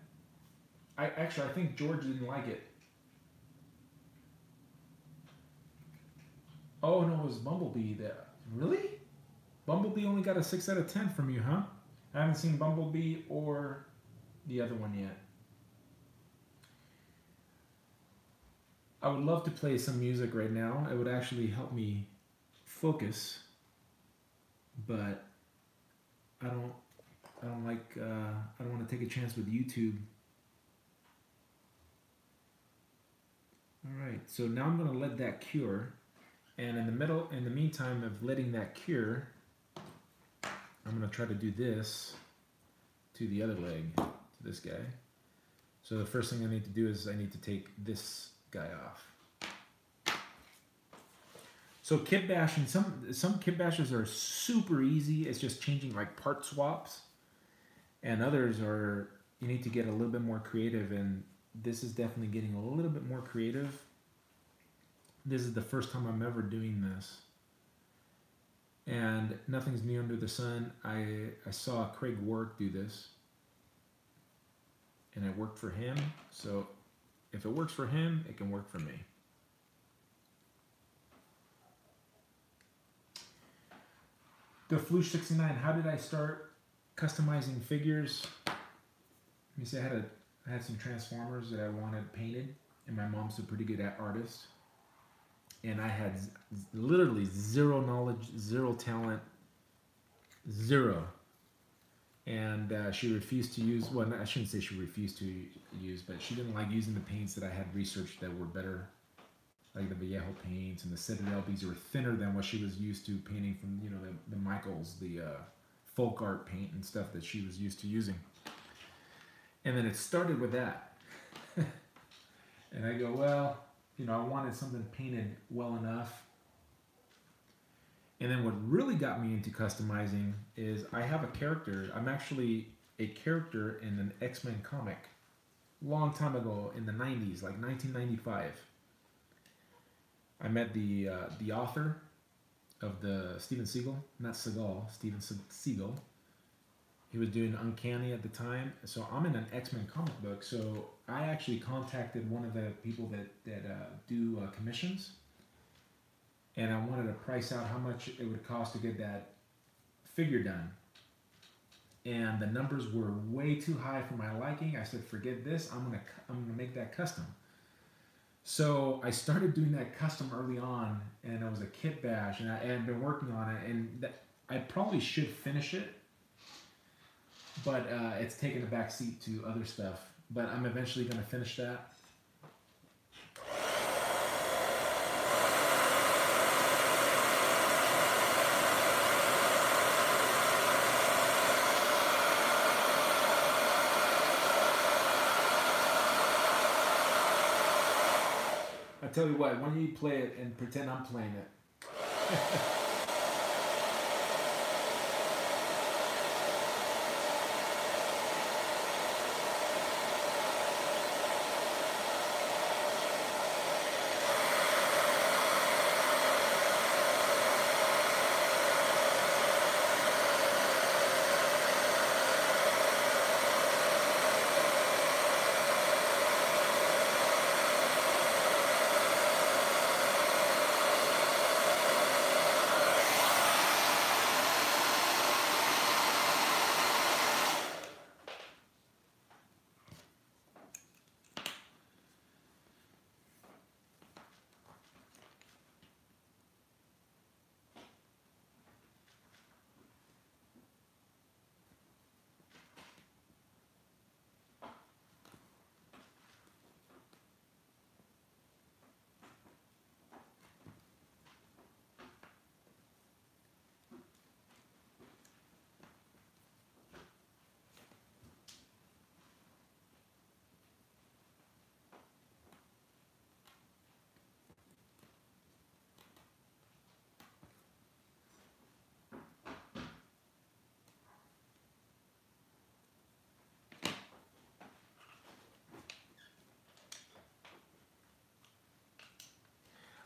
I think George didn't like it. Oh no, it was Bumblebee that. Really? Bumblebee only got a 6 out of 10 from you, huh? I haven't seen Bumblebee or the other one yet. I would love to play some music right now. It would actually help me focus, but I don't want to take a chance with YouTube. All right, so now I'm going to let that cure, and in the meantime of letting that cure, I'm going to try to do this to the other leg, to this guy. So the first thing I need to do is I need to take this guy off. So kit bashing, some kit bashes are super easy. It's just changing like part swaps, and others are you need to get a little bit more creative, and this is definitely getting a little bit more creative. This is the first time I'm ever doing this, and nothing's new under the sun. I saw Craig Work do this, and it worked for him. So if it works for him, it can work for me. The Floosh 69. How did I start customizing figures? Let me see. I had some Transformers that I wanted painted, and my mom's a pretty good artist. And I had literally zero knowledge, zero talent, zero. And she refused to use, well, I shouldn't say she refused to use, but she didn't like using the paints that I had researched that were better, like the Vallejo paints and the Citadel, because they were thinner than what she was used to painting from, you know, the Michaels, the folk art paint and stuff that she was used to using. And then it started with that. And I go, well, you know, I wanted something painted well enough. And then what really got me into customizing is I have a character. I'm actually a character in an X-Men comic long time ago in the 90s, like 1995. I met the author of the Steven Seagal, not Seagal, Steven Seagal. He was doing Uncanny at the time. So I'm in an X-Men comic book. So I actually contacted one of the people that do commissions. And I wanted to price out how much it would cost to get that figure done. And the numbers were way too high for my liking. I said, forget this. I'm gonna make that custom. So I started doing that custom early on, and it was a kit bash, and I had been working on it, and I probably should finish it, but it's taken a back seat to other stuff. But I'm eventually going to finish that. I tell you what, why don't you play it and pretend I'm playing it?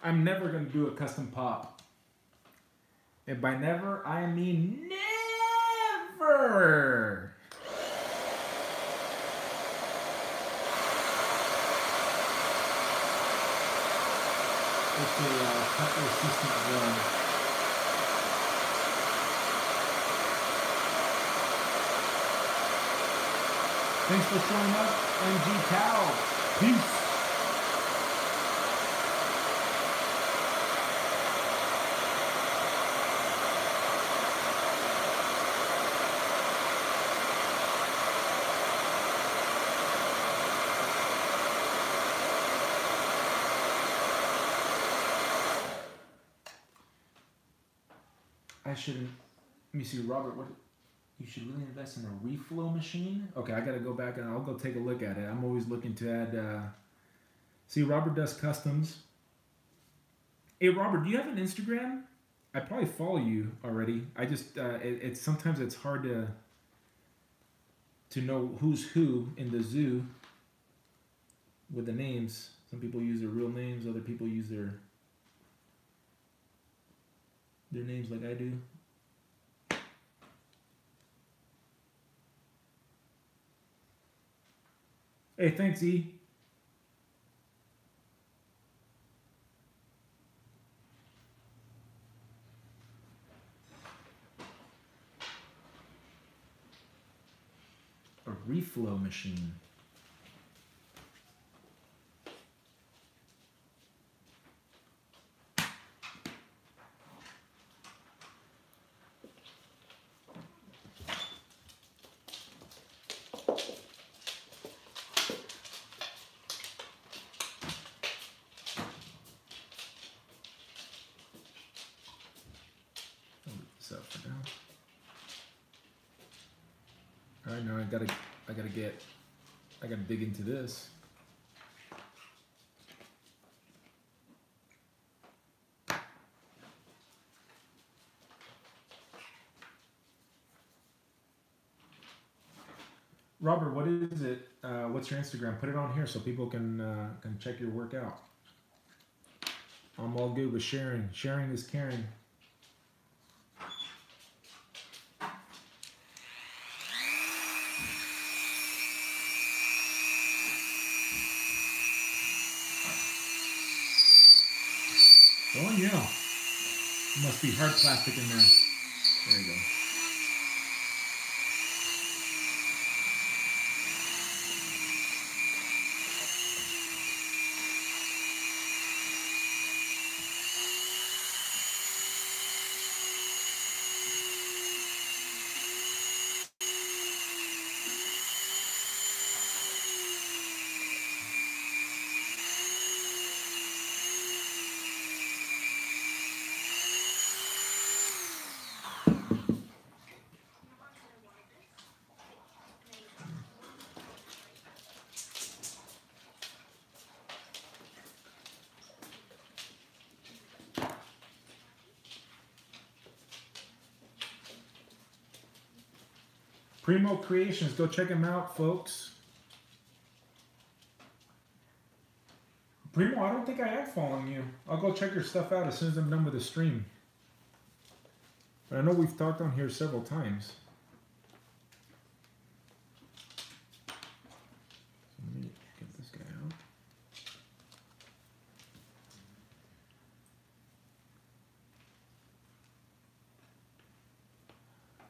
I'm never going to do a custom pop. And by never, I mean never. to cut the assistant drum. Thanks for showing up, MG Cow. Peace. I shouldn't. Let me see, Robert. What? You should really invest in a reflow machine. Okay, I gotta go back and I'll go take a look at it. I'm always looking to add. See, Robert does customs. Hey, Robert, do you have an Instagram? I probably follow you already. I just it's sometimes it's hard to know who's who in the zoo with the names. Some people use their real names. Other people use their names like I do. Hey, thanks, E. A reflow machine. For now. All right, now I gotta dig into this. Robert, what is it? What's your Instagram? Put it on here so people can check your work out. I'm all good with sharing. Sharing is caring. Oh yeah, must be hard plastic in there. There you go. Primo Creations, go check him out, folks. Primo, I don't think I am following you. I'll go check your stuff out as soon as I'm done with the stream. But I know we've talked on here several times. So let me get this guy out.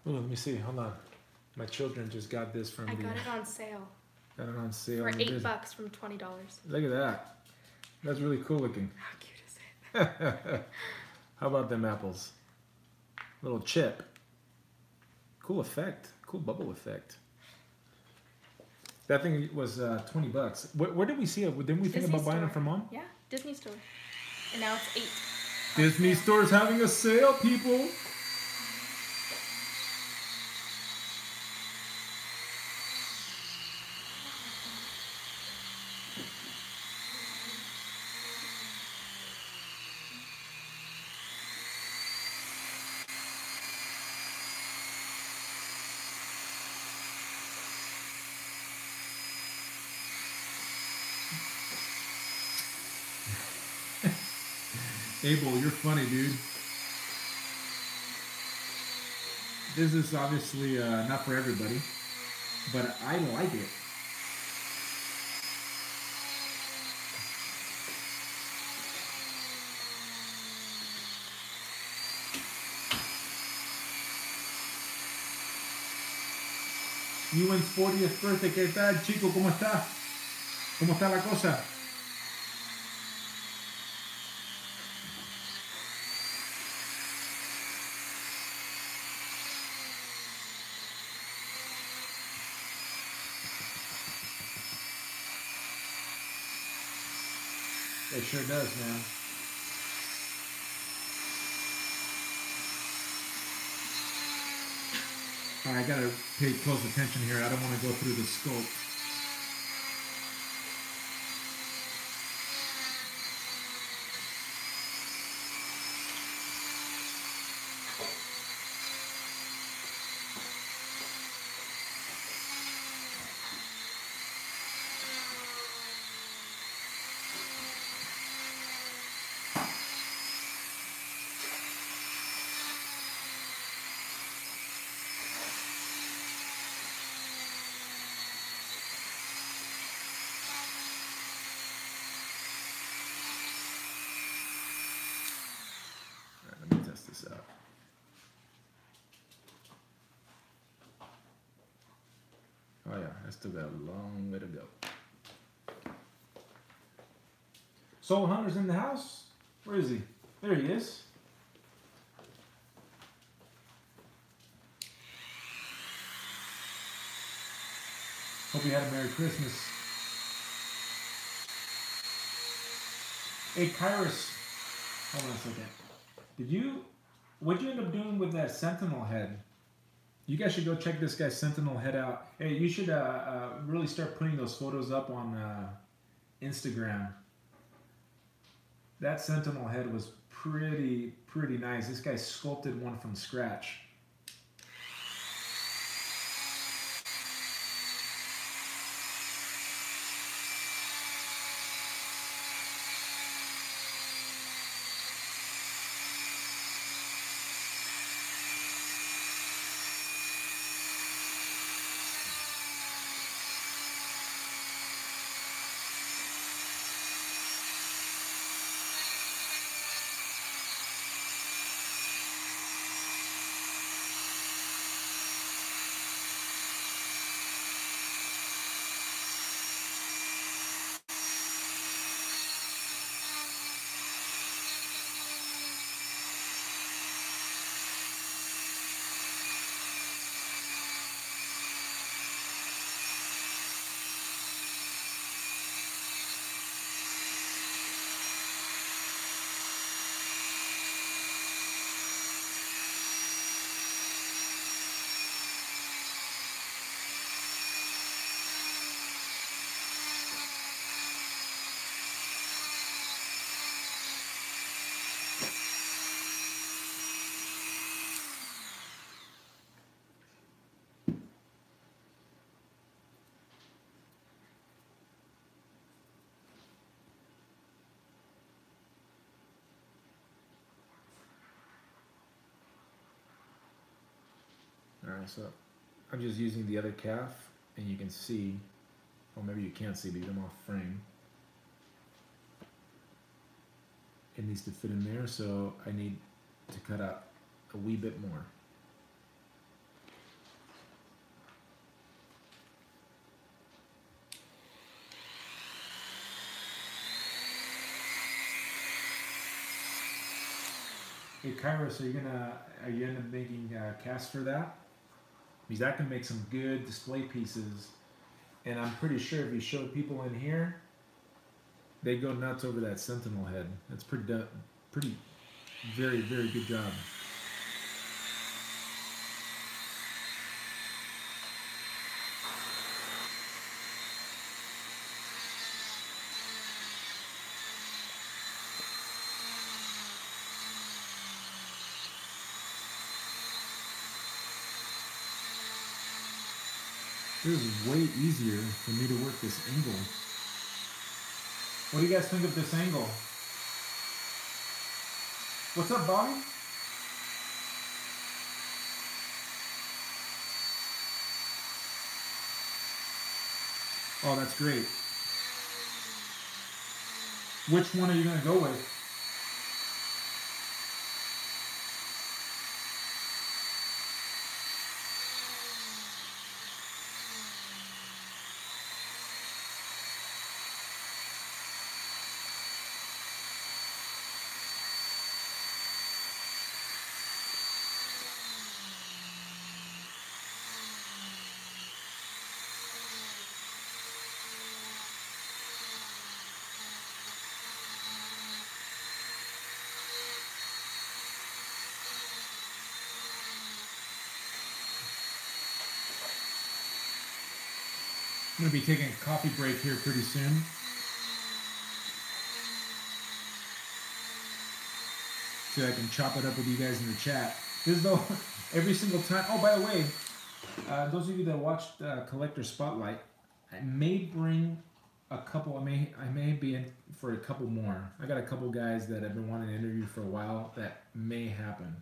Oh, let me see. Hold on. My children just got this from I got it on sale. Got it on sale. For $8 from $20. Look at that. That's really cool looking. How cute is it? How about them apples? Little chip. Cool effect. Cool bubble effect. That thing was $20. Where did we see it? Didn't we think about buying it from Mom? Yeah, Disney store. And now it's $8. Disney store's having a sale, people. Abel, you're funny, dude. This is obviously not for everybody, but I like it. Ewan's 40th birthday. ¿Qué tal, chico? ¿Cómo está? ¿Cómo está la cosa? It sure does, man. All right, I gotta pay close attention here. I don't want to go through the scope. Let me test this out. Oh yeah, I still got a long way to go. Soul Hunter's in the house? Where is he? There he is. Hope you had a Merry Christmas. Hey, Kairos. Hold on a second. What'd you end up doing with that Sentinel head? You guys should go check this guy's Sentinel head out. Hey, you should really start putting those photos up on Instagram. That Sentinel head was pretty nice. This guy sculpted one from scratch. Alright, so I'm just using the other calf, and you can see, or maybe you can't see because I'm off frame. It needs to fit in there, so I need to cut out a wee bit more. Hey Kairos, are you end up making casts for that? Because that can make some good display pieces, and I'm pretty sure if you show people in here, they go nuts over that Sentinel head. That's pretty, very good job. This is way easier for me to work this angle. What do you guys think of this angle? What's up, Bobby? Oh, that's great. Which one are you going to go with? I'm going to be taking a coffee break here pretty soon. So I can chop it up with you guys in the chat. This is though every single time. Oh, by the way, those of you that watched Collector Spotlight, I may bring a couple. I may be in for a couple more. I got a couple guys that I've been wanting to interview for a while. That may happen.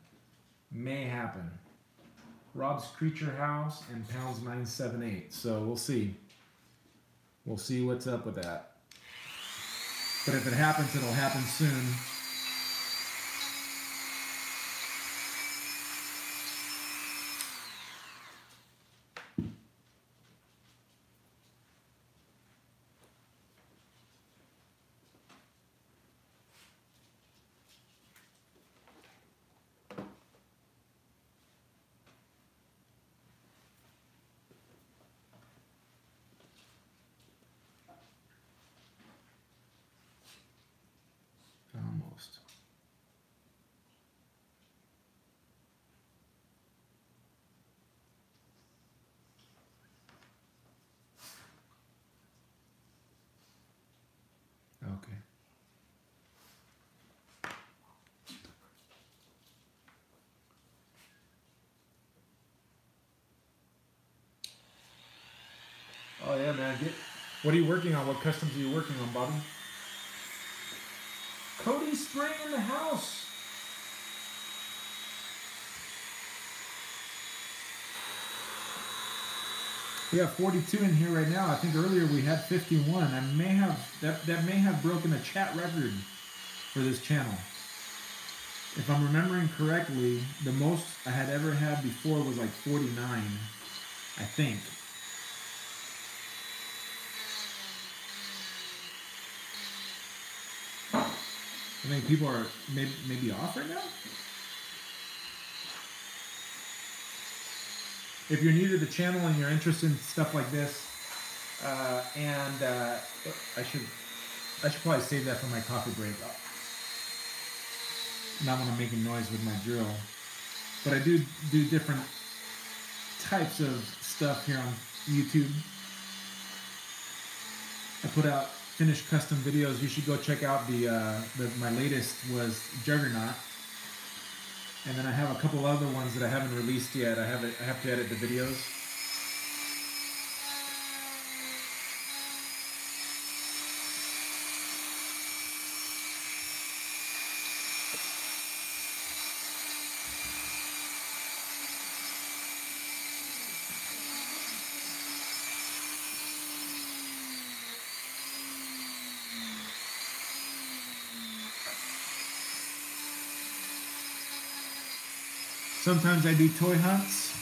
May happen. Rob's Creature House and Pounds 978. So we'll see. We'll see what's up with that. But if it happens, it'll happen soon. Almost. Okay. Oh yeah, man. What are you working on? What customs are you working on, Bobby? Cody Spring in the house. We have 42 in here right now. I think earlier we had 51. I may have that may have broken a chat record for this channel. If I'm remembering correctly, the most I had ever had before was like 49, I think. I think people are maybe off right now. If you're new to the channel and you're interested in stuff like this, I should probably save that for my coffee break. Not when I'm making noise with my drill, but I do different types of stuff here on YouTube. I put out finished custom videos. You should go check out my latest was Juggernaut. And then I have a couple other ones that I haven't released yet. I have to edit the videos. Sometimes I do toy hunts.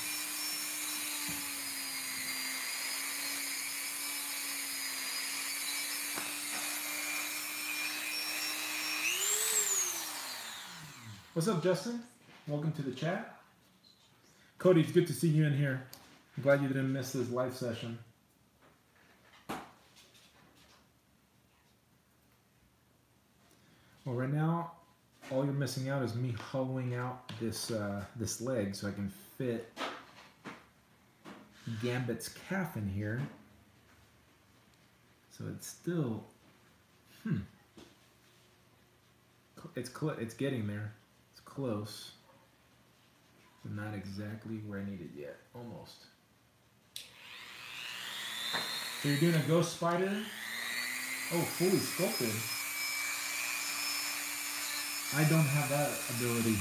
What's up, Justin? Welcome to the chat. Cody, it's good to see you in here. I'm glad you didn't miss this live session. Well, right now, all you're missing out is me hollowing out this leg so I can fit Gambit's calf in here. So it's still, it's getting there. It's close, but not exactly where I need it yet. Almost. So you're doing a ghost spider? Oh, fully sculpted. I don't have that ability.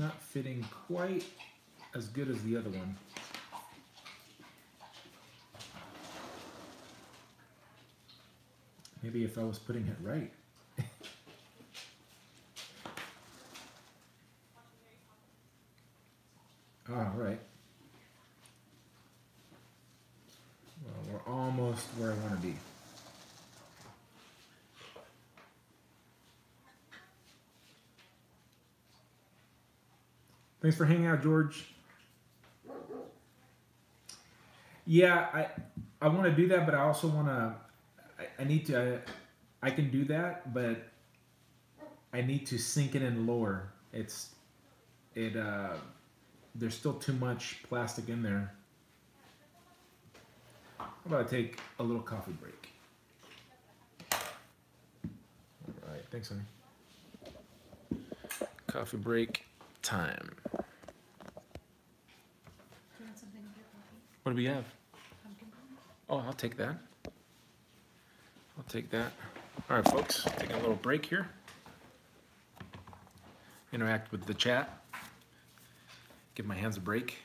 not fitting quite as good as the other one. Maybe if I was putting it right. All right. Well, we're almost where I want to be. Thanks for hanging out, George. Yeah, I want to do that, but I also want to. I need to. I can do that, but I need to sink it in lower. There's still too much plastic in there. How about I take a little coffee break? All right, thanks, honey. Coffee break time. Do you want something with your coffee? What do we have? Pumpkin pie? Oh, I'll take that. I'll take that. All right, folks, taking a little break here. Interact with the chat. Give my hands a break.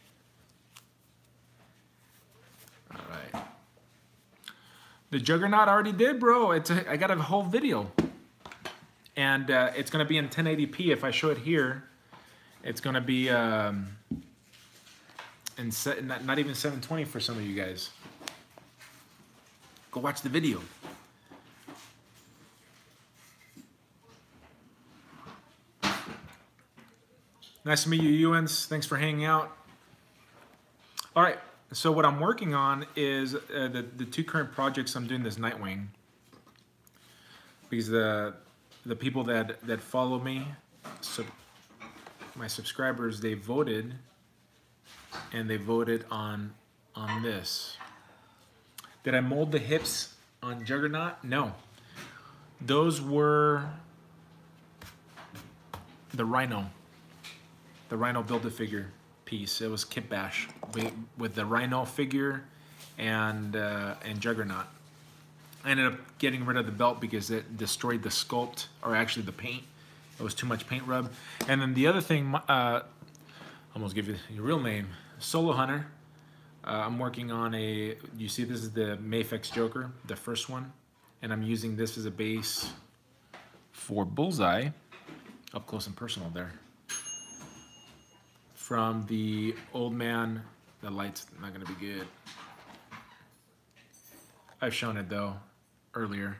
All right. The Juggernaut already did, bro. I got a whole video. And it's going to be in 1080p. If I show it here, it's going to be not even 720 for some of you guys. Go watch the video. Nice to meet you, Ewans. Thanks for hanging out. All right, so what I'm working on is the two current projects I'm doing this Nightwing. Because the people that follow me, my subscribers, they voted, and they voted on this. Did I mold the hips on Juggernaut? No. Those were the Rhino. The Rhino Build-A-Figure piece. It was Kit Bash with the Rhino figure and Juggernaut. I ended up getting rid of the belt because it destroyed the sculpt, or actually the paint. It was too much paint rub. And then the other thing, almost give you your real name, Solo Hunter. I'm working on you see this is the Mafex Joker, the first one. And I'm using this as a base for Bullseye, up close and personal there. From the Old Man, the light's not gonna be good. I've shown it though, earlier.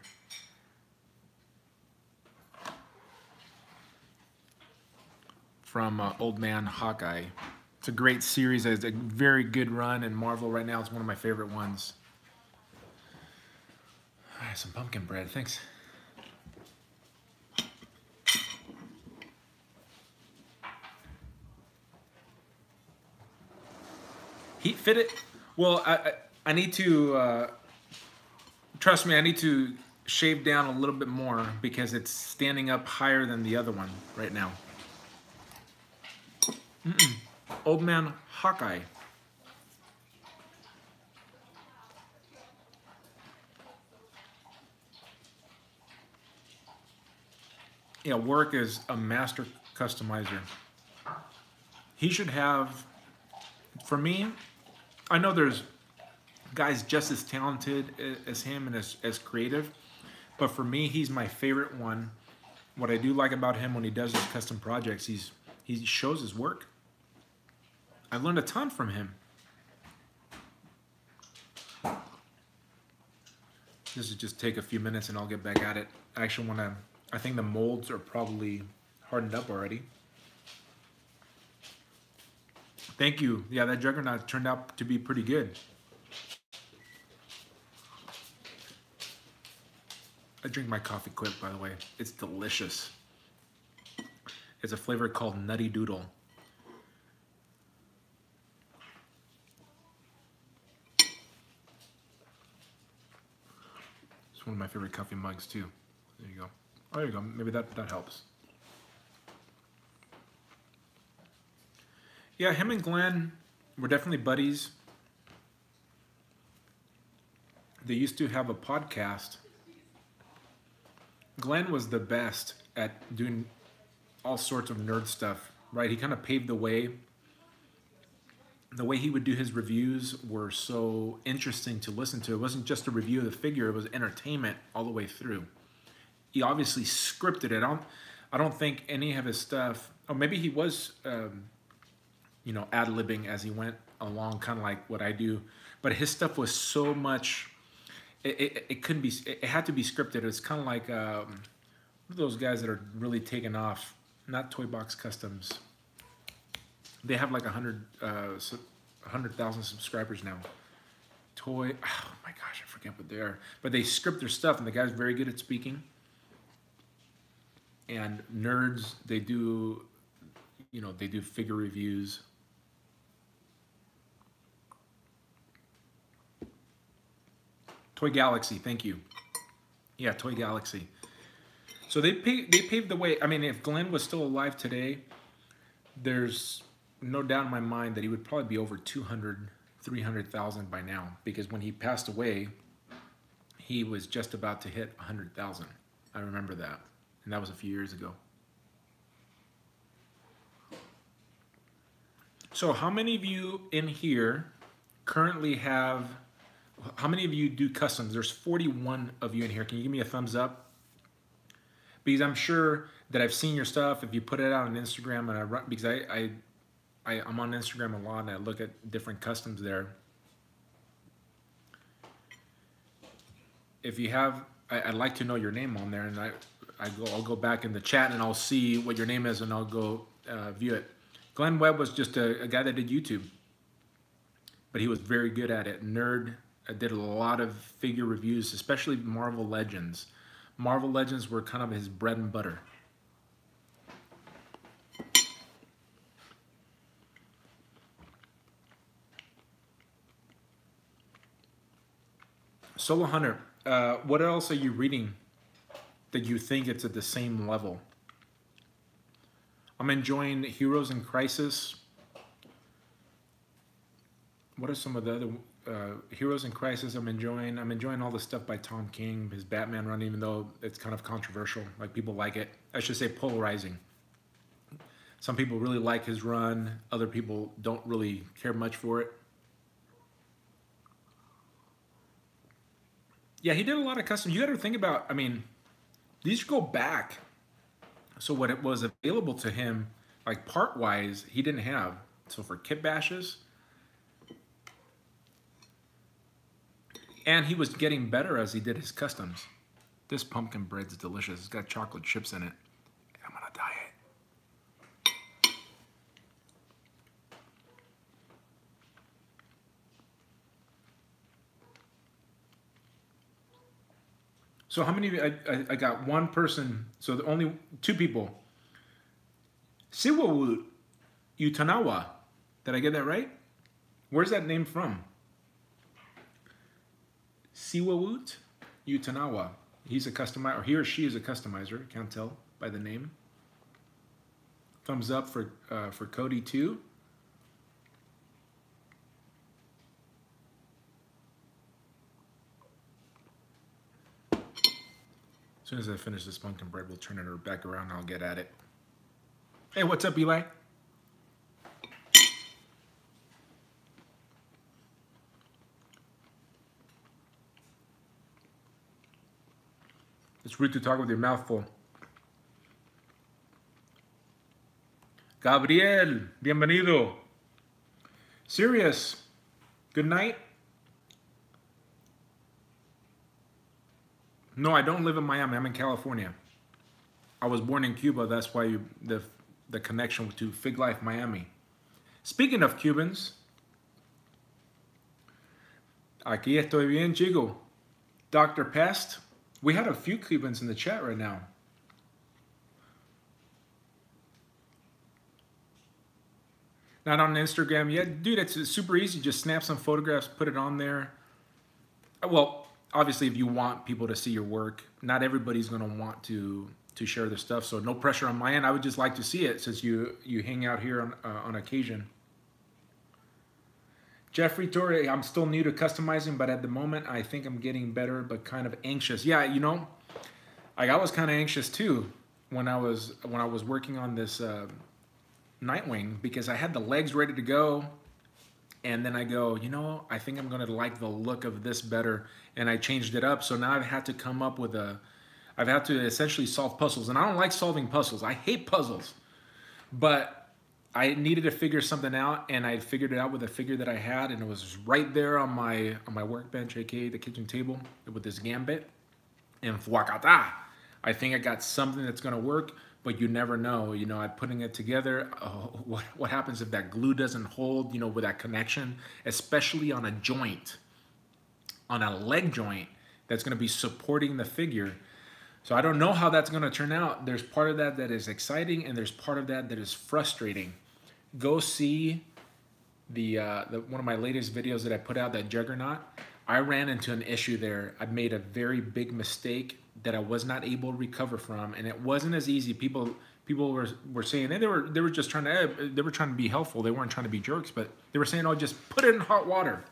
From Old Man Hawkeye. It's a great series, it's a very good run in Marvel right now. It's one of my favorite ones. All right, some pumpkin bread, thanks. Heat fit it? Well, I need to, trust me, I need to shave down a little bit more because it's standing up higher than the other one right now. Old Man Hawkeye. Yeah, Work is a master customizer. He should have, for me, I know there's guys just as talented as him and as creative, but for me, he's my favorite one. What I do like about him when he does his custom projects, he shows his work. I learned a ton from him. This is just take a few minutes and I'll get back at it. I actually want to, I think the molds are probably hardened up already. Thank you. Yeah, that Juggernaut turned out to be pretty good. I drink my coffee quick, by the way. It's delicious. It's a flavor called Nutty Doodle. It's one of my favorite coffee mugs too. There you go. Oh, there you go. Maybe that helps. Yeah, him and Glenn were definitely buddies. They used to have a podcast. Glenn was the best at doing all sorts of nerd stuff. right? He kind of paved the way. The way he would do his reviews were so interesting to listen to. It wasn't just a review of the figure, it was entertainment all the way through. He obviously scripted it. I don't think any of his stuff, or maybe he was, you know, ad-libbing as he went along, kind of like what I do. But his stuff was so much, it couldn't be, it had to be scripted. It's kind of like those guys that are really taking off, not Toy Box Customs. They have like 100,000 subscribers now. Oh my gosh, I forget what they are. But they script their stuff, and the guy's very good at speaking. And Nerds, they do, you know, they do figure reviews. Toy Galaxy, thank you. Yeah, Toy Galaxy. So they paved the way. I mean, if Glenn was still alive today, there's no doubt in my mind that he would probably be over 200, 300,000 by now. Because when he passed away, he was just about to hit 100,000. I remember that. And that was a few years ago. So how many of you in here currently have, how many of you do customs? There's 41 of you in here. Can you give me a thumbs up? Because I'm sure that I've seen your stuff. If you put it out on Instagram, and because I'm on Instagram a lot and I look at different customs there. If you have, I'd like to know your name on there, and I'll go back in the chat and I'll see what your name is, and I'll go view it. Glenn Webb was just a guy that did YouTube, but he was very good at it. Nerd did a lot of figure reviews, especially Marvel Legends. Marvel Legends were kind of his bread and butter. Solo Hunter, what else are you reading that you think it's at the same level? I'm enjoying Heroes in Crisis. What are some of the other Heroes in Crisis I'm enjoying? I'm enjoying all the stuff by Tom King, his Batman run, even though it's kind of controversial. Like, people like it. I should say polarizing. Some people really like his run. Other people don't really care much for it. Yeah, he did a lot of custom. You got to think about, I mean, these go back. So what it was available to him, like part-wise, he didn't have. So for kit bashes, and he was getting better as he did his customs. This pumpkin bread's delicious. It's got chocolate chips in it. I'm on a diet. So how many of you, I got one person, so the only two people. Siwawu Utanawa. Did I get that right? Where's that name from? Siwawut Utanawa. He's a customizer, or he or she is a customizer. Can't tell by the name. Thumbs up for Cody too. As soon as I finish this pumpkin bread, we'll turn it back around and I'll get at it. Hey, what's up, Eli? It's rude to talk with your mouth full. Gabriel, bienvenido. Sirius, good night. No, I don't live in Miami. I'm in California. I was born in Cuba. That's why the connection to Fig Life Miami. Speaking of Cubans, aquí estoy bien, chico. Dr. Pest, we had a few Cubans in the chat right now. Not on Instagram yet? Dude, it's super easy. Just snap some photographs, put it on there. Well, obviously, if you want people to see your work, not everybody's going to want to share their stuff, so no pressure on my end. I would just like to see it since you hang out here on occasion. Jeffrey Torre, I'm still new to customizing, but at the moment, I think I'm getting better, but kind of anxious. Yeah, you know, I was kind of anxious too when I was working on this Nightwing because I had the legs ready to go. And then I go, you know, I think I'm going to like the look of this better. And I changed it up. So now I've had to come up with I've had to essentially solve puzzles. And I don't like solving puzzles. I hate puzzles. But I needed to figure something out. And I figured it out with a figure that I had. And it was right there on my workbench, aka the kitchen table, with this gambit. And fuacata, I think I got something that's going to work. But you never know, you know, I'm putting it together. Oh, what happens if that glue doesn't hold, you know, with that connection, especially on a joint, on a leg joint that's going to be supporting the figure. So I don't know how that's going to turn out. There's part of that that is exciting, and there's part of that that is frustrating. Go see the one of my latest videos that I put out, that Juggernaut. I ran into an issue there. I made a very big mistake that I was not able to recover from, and it wasn't as easy. People were saying, and they were just trying to be helpful. They weren't trying to be jerks, but they were saying, "Oh, just put it in hot water."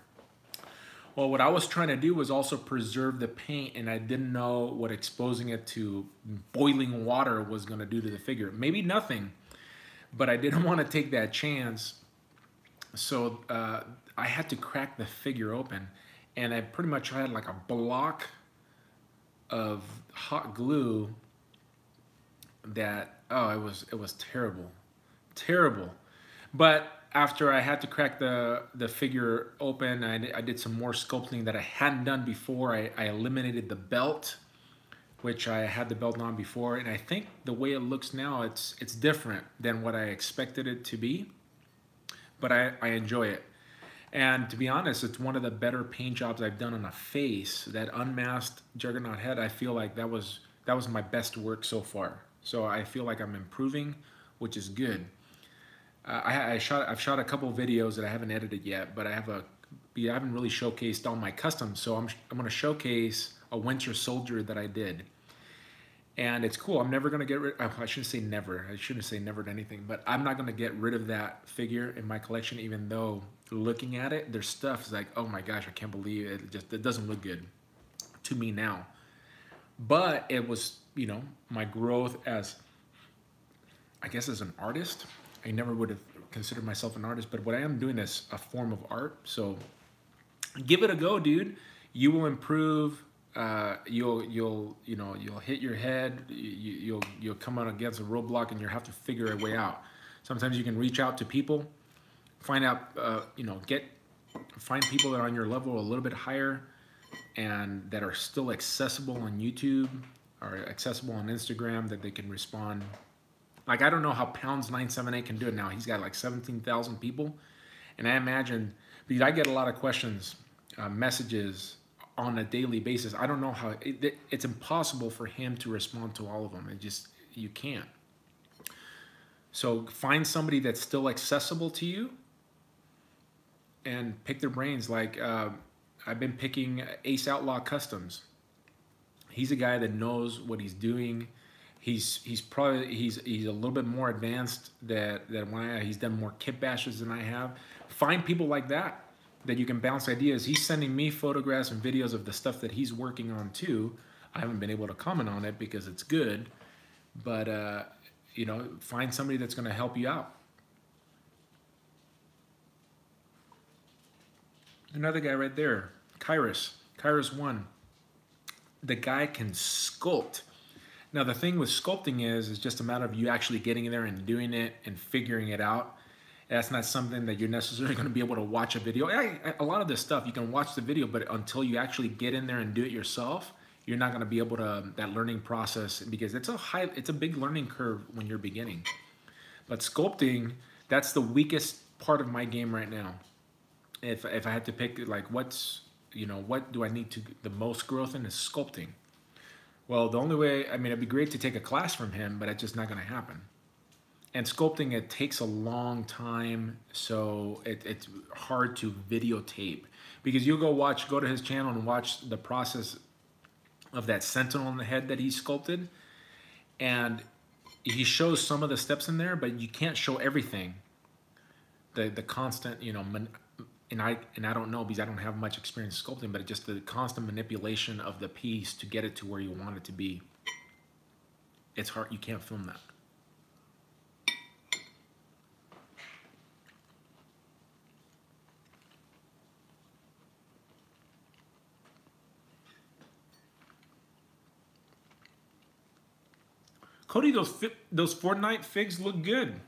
Well, what I was trying to do was also preserve the paint, and I didn't know what exposing it to boiling water was going to do to the figure. Maybe nothing, but I didn't want to take that chance. So I had to crack the figure open, and I pretty much had like a block of hot glue that, oh, it was terrible. But after I had to crack the figure open, I did some more sculpting that I hadn't done before. I eliminated the belt, which I had the belt on before, and I think the way it looks now, it's different than what I expected it to be, but I enjoy it. And to be honest, it's one of the better paint jobs I've done on a face. That unmasked Juggernaut head, I feel like that was my best work so far. So I feel like I'm improving, which is good. I've shot a couple videos that I haven't edited yet, but I haven't really showcased all my customs. So I'm going to showcase a Winter Soldier that I did. And it's cool. I'm never going to get rid of, I shouldn't say never. I shouldn't say never to anything, but I'm not going to get rid of that figure in my collection, even though looking at it, there's stuff is like, oh my gosh, I can't believe it. It doesn't look good to me now. But it was, you know, my growth as, I guess, as an artist. I never would have considered myself an artist, but what I am doing is a form of art. So give it a go, dude. You will improve. You'll hit your head. You'll come out against a roadblock, and you'll have to figure a way out. Sometimes you can reach out to people, find out, find people that are on your level a little bit higher, and that are still accessible on YouTube or accessible on Instagram, that they can respond. Like, I don't know how Pounds978 can do it now. He's got like 17,000 people, and I imagine, because I get a lot of questions, messages on a daily basis. I don't know how, it's impossible for him to respond to all of them. You can't. So find somebody that's still accessible to you and pick their brains. Like, I've been picking Ace Outlaw Customs. He's a guy that knows what he's doing. He's a little bit more advanced than when he's done more kit bashes than I have. Find people like that you can bounce ideas. He's sending me photographs and videos of the stuff that he's working on too. I haven't been able to comment on it because it's good, but find somebody that's going to help you out. Another guy right there, Kairos1. The guy can sculpt. Now the thing with sculpting is just a matter of you actually getting in there and doing it and figuring it out. That's not something that you're necessarily going to be able to watch a video. A lot of this stuff you can watch the video, but until you actually get in there and do it yourself, you're not going to be able to, that learning process, because it's a big learning curve when you're beginning. But sculpting, that's the weakest part of my game right now. If I had to pick, like, what do I need the most growth in, is sculpting. Well, the only way, I mean, it'd be great to take a class from him, but it's just not going to happen. And sculpting, it takes a long time, so it's hard to videotape, because you'll go to his channel and watch the process of that sentinel on the head that he sculpted, and he shows some of the steps in there, but you can't show everything. The constant, and I don't know, because I don't have much experience sculpting, but just the constant manipulation of the piece to get it to where you want it to be. It's hard. You can't film that. Cody, those Fortnite figs look good.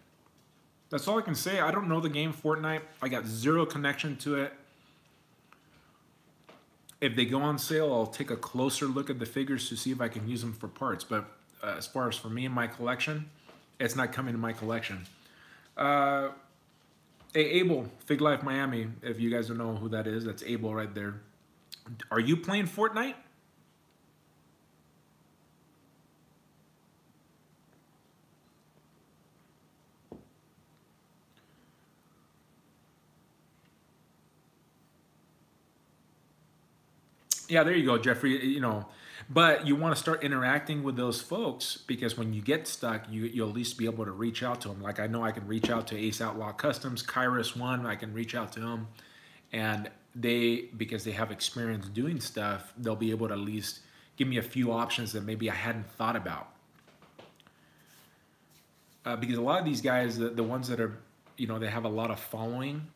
That's all I can say. I don't know the game Fortnite. I got zero connection to it. If they go on sale, I'll take a closer look at the figures to see if I can use them for parts. But as far as for me and my collection, it's not coming to my collection. Hey, Abel, Fig Life Miami, if you guys don't know who that is, that's Abel right there. Are you playing Fortnite? Yeah, there you go, Jeffrey. You know, but you want to start interacting with those folks because when you get stuck, you'll at least be able to reach out to them. Like I know I can reach out to Ace Outlaw Customs, Kairos One. I can reach out to them, and because they have experience doing stuff, they'll be able to at least give me a few options that maybe I hadn't thought about. Because a lot of these guys, the ones that are, you know, they have a lot of following,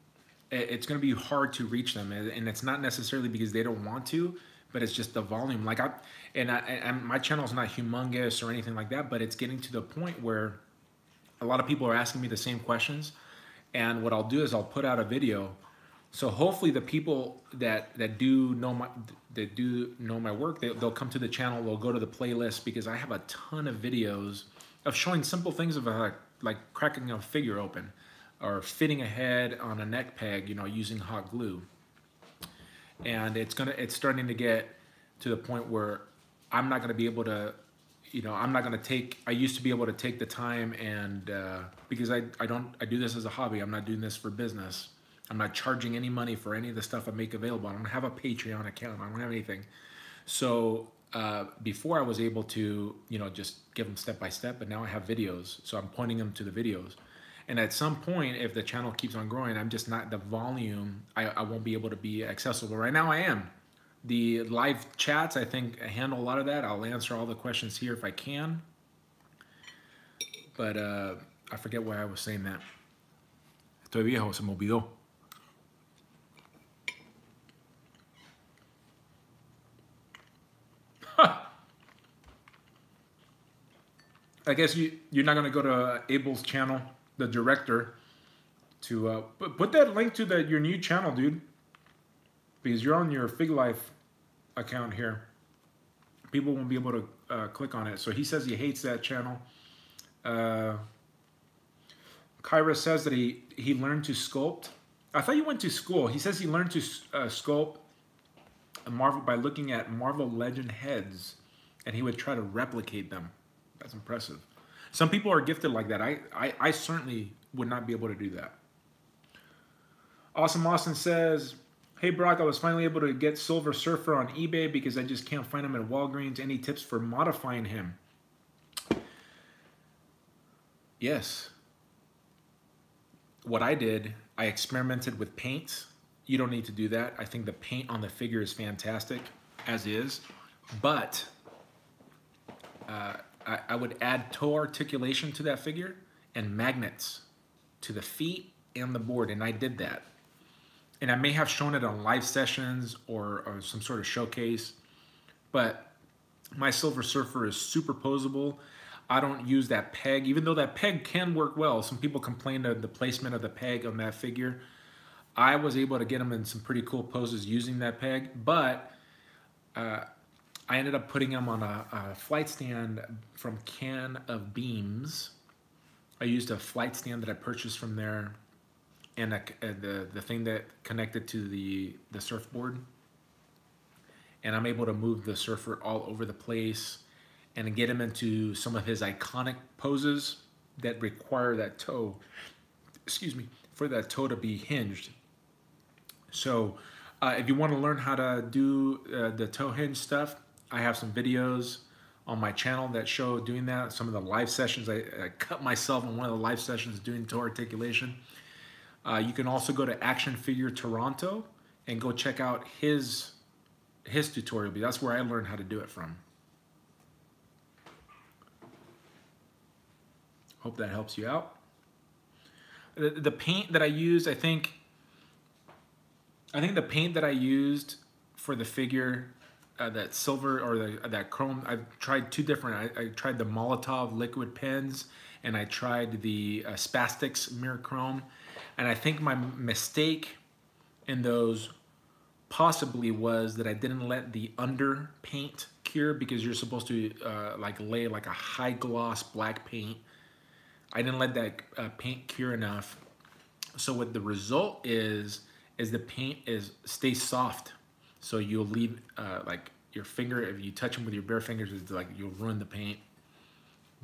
it's going to be hard to reach them, and it's not necessarily because they don't want to, but it's just the volume. Like my channel's not humongous or anything like that, but it's getting to the point where a lot of people are asking me the same questions, and what I'll do is I'll put out a video. So hopefully the people that do know my work, they'll come to the channel, they'll go to the playlist, because I have a ton of videos of showing simple things of like cracking a figure open, or fitting a head on a neck peg, you know, using hot glue. And it's starting to get to the point where I'm not gonna be able to, you know, I used to be able to take the time and, because I do this as a hobby, I'm not doing this for business. I'm not charging any money for any of the stuff I make available. I don't have a Patreon account, I don't have anything. So before I was able to, you know, just give them step by step, but now I have videos, so I'm pointing them to the videos. And at some point, if the channel keeps on growing, I'm just not the volume, I won't be able to be accessible. Right now I am. The live chats, I think, handle a lot of that. I'll answer all the questions here if I can. But I forget why I was saying that. Estoy viejo, se me olvidó. I guess you're not going to go to Abel's channel, the director, to put that link to your new channel, dude, because you're on your Fig Life account here. People won't be able to click on it. So he says he hates that channel. Kyra says that he learned to sculpt. I thought you went to school. He says he learned to sculpt a Marvel by looking at Marvel Legend heads, and he would try to replicate them. That's impressive. Some people are gifted like that. I certainly would not be able to do that. Awesome Austin says, hey Brock, I was finally able to get Silver Surfer on eBay because I just can't find him at Walgreens. Any tips for modifying him? Yes. What I did, I experimented with paints. You don't need to do that. I think the paint on the figure is fantastic as is, but I would add toe articulation to that figure and magnets to the feet and the board, and I did that. And I may have shown it on live sessions or some sort of showcase, but my Silver Surfer is superposable. I don't use that peg, even though that peg can work well. Some people complained of the placement of the peg on that figure. I was able to get him in some pretty cool poses using that peg, but I ended up putting him on a flight stand from Can of Beams. I used a flight stand that I purchased from there, and the thing that connected to the surfboard. And I'm able to move the surfer all over the place and get him into some of his iconic poses that require that toe, excuse me, for that toe to be hinged. So if you want to learn how to do the toe hinge stuff, I have some videos on my channel that show doing that. Some of the live sessions, I cut myself in one of the live sessions doing toe articulation. You can also go to Action Figure Toronto and go check out his tutorial, because that's where I learned how to do it from. Hope that helps you out. The paint that I used, I think the paint that I used for the figure that silver or that chrome. I've tried two different. I tried the Molotov liquid pens, and I tried the Spastics mirror chrome. And I think my mistake in those possibly was that I didn't let the under paint cure, because you're supposed to like lay like a high gloss black paint. I didn't let that paint cure enough. So what the result is the paint stays soft. So you'll leave like your finger, if you touch them with your bare fingers, it's like you'll ruin the paint.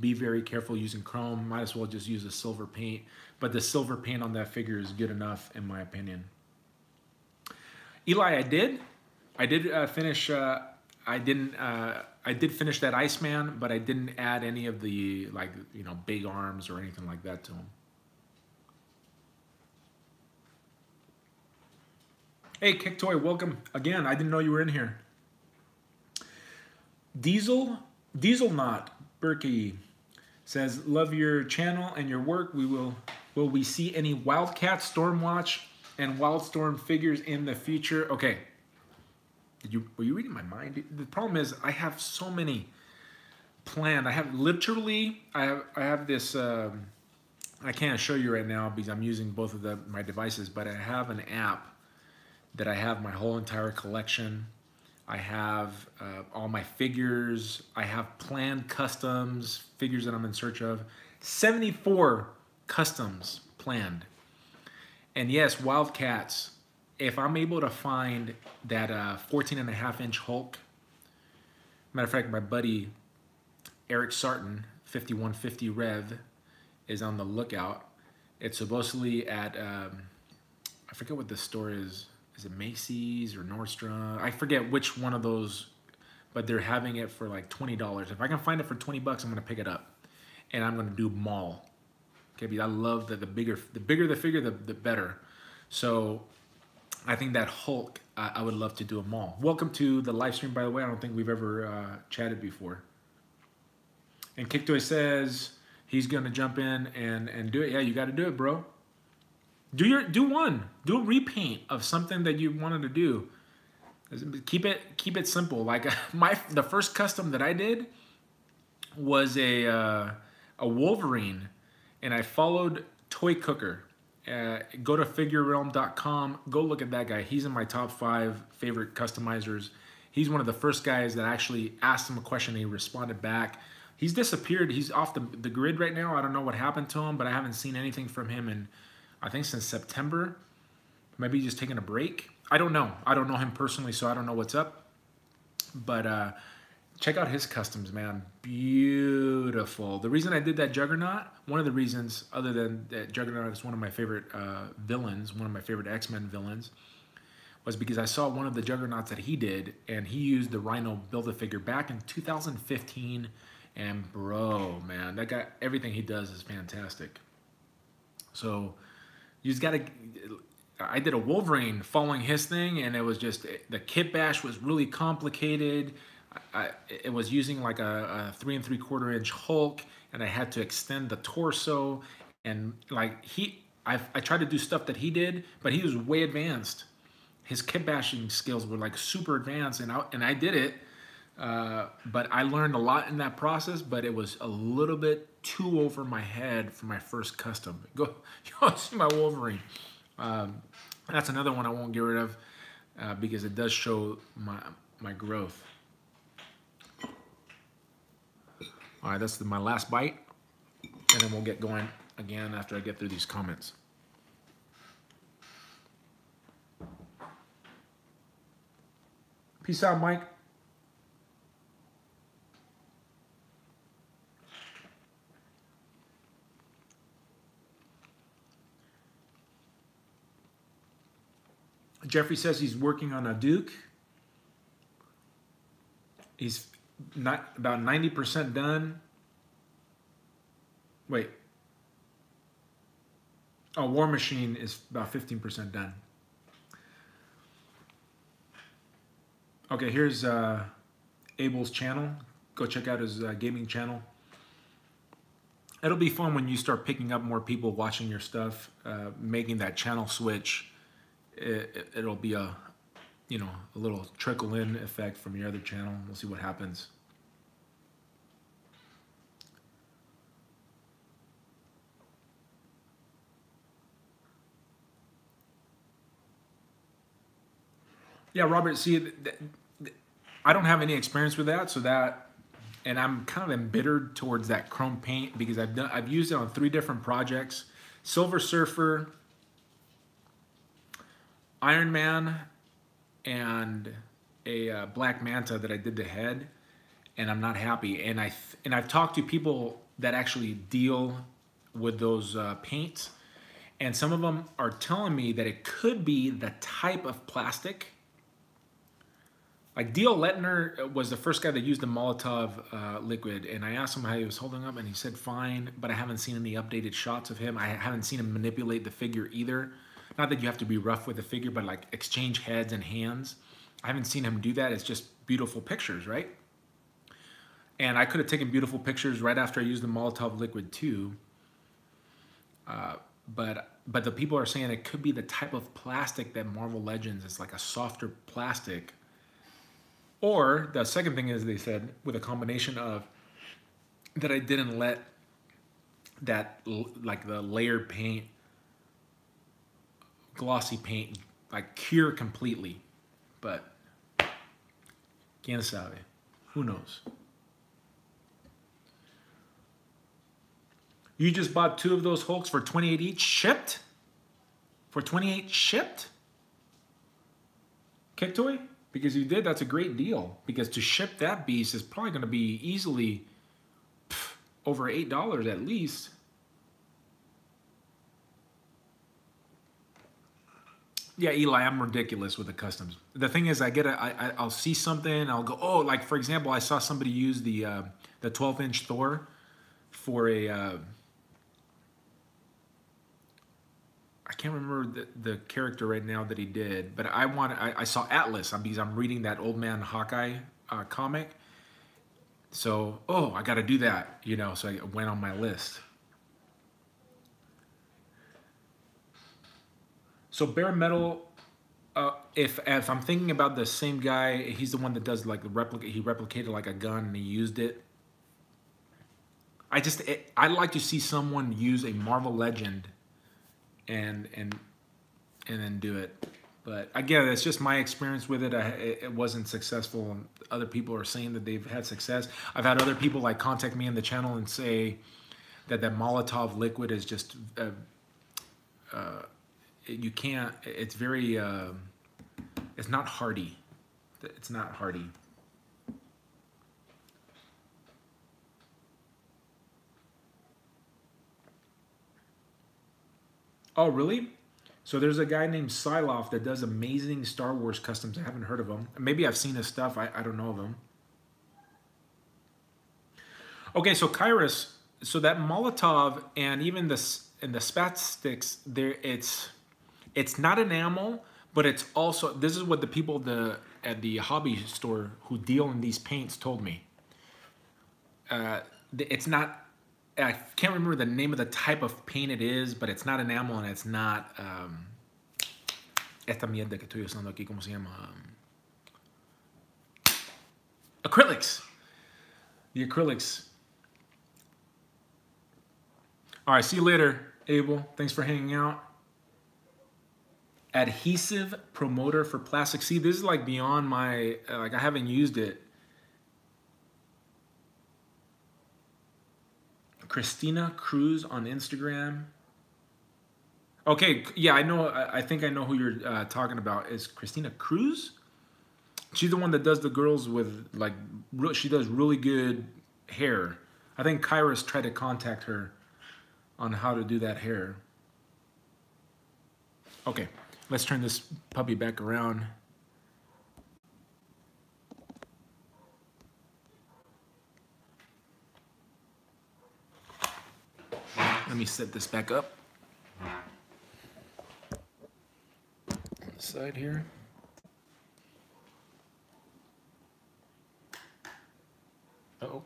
Be very careful using chrome. Might as well just use a silver paint. But the silver paint on that figure is good enough, in my opinion. Eli, I did finish. I did finish that Iceman, but I didn't add any of the, like, you know, big arms or anything like that to him. Hey, Kicktoy, welcome again. I didn't know you were in here. Diesel Knot Berkey says, love your channel and your work. Will we see any Wildcat, Stormwatch, and Wildstorm figures in the future? Okay. Were you reading my mind? The problem is I have so many planned. I have literally, I have this, I can't show you right now because I'm using both of my devices, but I have an app that I have my whole entire collection. I have all my figures. I have planned customs, figures that I'm in search of. 74 customs planned. And yes, Wildcats, if I'm able to find that 14.5-inch Hulk, matter of fact, my buddy Eric Sarton, 5150 Rev, is on the lookout. It's supposedly at, I forget what the store is. Is it Macy's or Nordstrom? I forget which one of those, but they're having it for like $20. If I can find it for 20 bucks, I'm gonna pick it up. And I'm gonna do mall. Okay, because I love that the bigger the figure, the better. So I think that Hulk, I would love to do a mall. Welcome to the live stream, by the way. I don't think we've ever chatted before. And Kicktoy says he's gonna jump in and do it. Yeah, you gotta do it, bro. Do a repaint of something that you wanted to do. Keep it simple. Like the first custom that I did was a Wolverine, and I followed Toy Cooker. Go to figurerealm.com. Go look at that guy. He's in my top 5 favorite customizers. He's one of the first guys that actually asked him a question and he responded back. He's disappeared. He's off the grid right now. I don't know what happened to him, but I haven't seen anything from him in, I think, since September. Maybe he's just taking a break. I don't know. I don't know him personally, so I don't know what's up. But check out his customs, man. Beautiful. The reason I did that Juggernaut, one of the reasons, other than that Juggernaut is one of my favorite villains, one of my favorite X-Men villains, was because I saw one of the Juggernauts that he did, and he used the Rhino Build-A-Figure back in 2015. And bro, man, that guy, everything he does is fantastic. So you just gotta, I did a Wolverine following his thing, and it was just, the kit bash was really complicated. It was using like a 3 3/4 inch Hulk, and I had to extend the torso, and like I tried to do stuff that he did, but he was way advanced. His kit bashing skills were like super advanced, and I did it, but I learned a lot in that process, but it was a little bit too over my head for my first custom. Go see my Wolverine. That's another one I won't get rid of because it does show my growth. All right, that's my last bite, and then we'll get going again after I get through these comments. Peace out, Mike. Jeffrey says he's working on a Duke. He's not about 90% done. Wait. Oh, War Machine is about 15% done. Okay, here's Abel's channel. Go check out his gaming channel. It'll be fun when you start picking up more people watching your stuff, making that channel switch. It'll be a you know, a little trickle in effect from your other channel. We'll see what happens. Yeah, Robert, see, I don't have any experience with that, so that, and I'm kind of embittered towards that chrome paint because I've used it on 3 different projects: Silver Surfer, Iron Man, and a Black Manta that I did the head, and I'm not happy. And I've talked to people that actually deal with those paints, and some of them are telling me that it could be the type of plastic. Like Dale Lettner was the first guy that used the Molotov liquid, and I asked him how he was holding up, and he said fine, but I haven't seen any updated shots of him. I haven't seen him manipulate the figure either. Not that you have to be rough with the figure, but like exchange heads and hands. I haven't seen him do that. It's just beautiful pictures, right? And I could have taken beautiful pictures right after I used the Molotov liquid too. But the people are saying it could be the type of plastic that Marvel Legends is, like a softer plastic. Or the second thing is, they said, with a combination of that I didn't let that, like the layered paint, glossy paint, like cure completely. But quién sabe? Who knows? You just bought 2 of those Hulks for $28 each, shipped? For $28 shipped? Kick Toy? Because you did, that's a great deal. Because to ship that beast is probably going to be easily over $8 at least. Yeah, Eli, I'm ridiculous with the customs. The thing is, I'll see something, I'll go, oh, like for example, I saw somebody use the 12-inch Thor for a, I can't remember the character right now that he did, but I saw Atlas because I'm reading that Old Man Hawkeye comic. So, oh, I got to do that, you know, so I went on my list. So bare metal, if I'm thinking about the same guy, he's the one that does like the replica. He replicated like a gun and he used it. I'd like to see someone use a Marvel Legend and then do it. But again, it's just my experience with it. It wasn't successful. Other people are saying that they've had success. I've had other people like contact me in the channel and say that that Molotov liquid is just you can't. It's very. It's not hardy. It's not hardy. Oh, really? So there's a guy named Siloff that does amazing Star Wars customs. I haven't heard of him. Maybe I've seen his stuff. I don't know of him. Okay, so Kairos. So that Molotov and even this and the spat sticks, there it's not enamel, but it's also, this is what the people at the hobby store who deal in these paints told me. It's not, I can't remember the name of the type of paint it is, but it's not enamel and it's not esta mierda que estoy usando aquí, ¿cómo se llama? Acrylics. The acrylics. All right, see you later, Abel. Thanks for hanging out. Adhesive promoter for plastic. See, this is like beyond my, like I haven't used it. Christina Cruz on Instagram. Okay, yeah, I know. I think I know who you're talking about. Is Christina Cruz? She's the one that does the girls with like, she does really good hair. I think Kairos tried to contact her on how to do that hair. Okay, let's turn this puppy back around. Let me set this back up. On the side here. Uh-oh.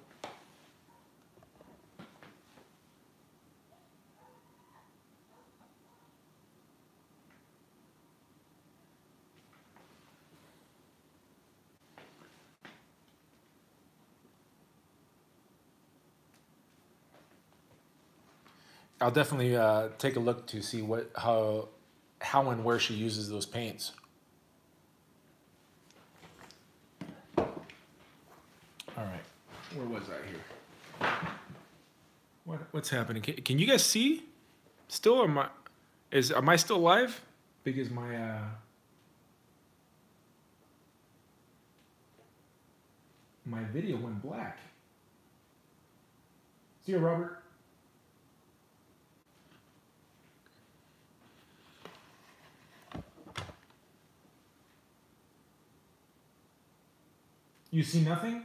I'll definitely take a look to see how and where she uses those paints. All right, where was I here? What's happening? Can you guys see? Still, or am I still live? Because my video went black. See you, Robert. You see nothing?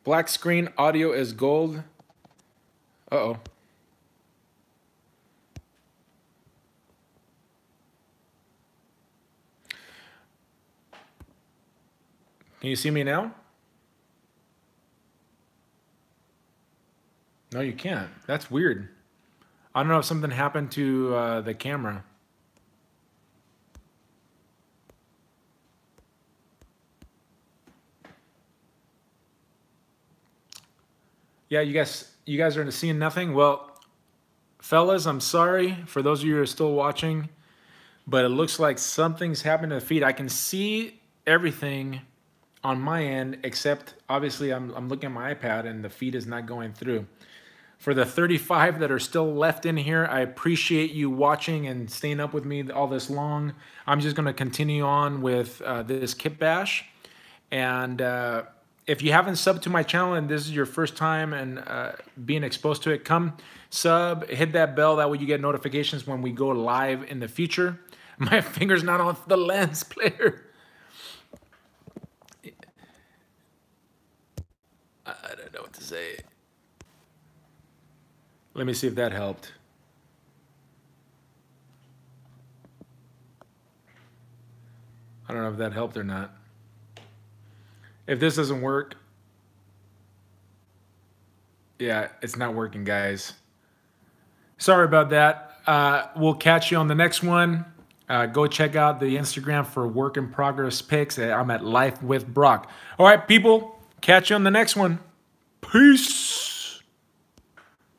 Black screen, audio is gold. Uh-oh. Can you see me now? No, you can't. That's weird. I don't know if something happened to the camera. Yeah, you guys are seeing nothing? Well, fellas, I'm sorry for those of you who are still watching, but it looks like something's happened to the feed. I can see everything on my end, except obviously I'm looking at my iPad and the feed is not going through. For the 35 that are still left in here, I appreciate you watching and staying up with me all this long. I'm just going to continue on with this kit bash. And if you haven't subbed to my channel and this is your first time and being exposed to it, come sub, hit that bell. That way you get notifications when we go live in the future. My finger's not on the lens player. I don't know what to say. Let me see if that helped. I don't know if that helped or not. If this doesn't work, yeah, it's not working, guys. Sorry about that. We'll catch you on the next one. Go check out the Instagram for work in progress pics. I'm at Life with Brock. All right, people, catch you on the next one. Peace.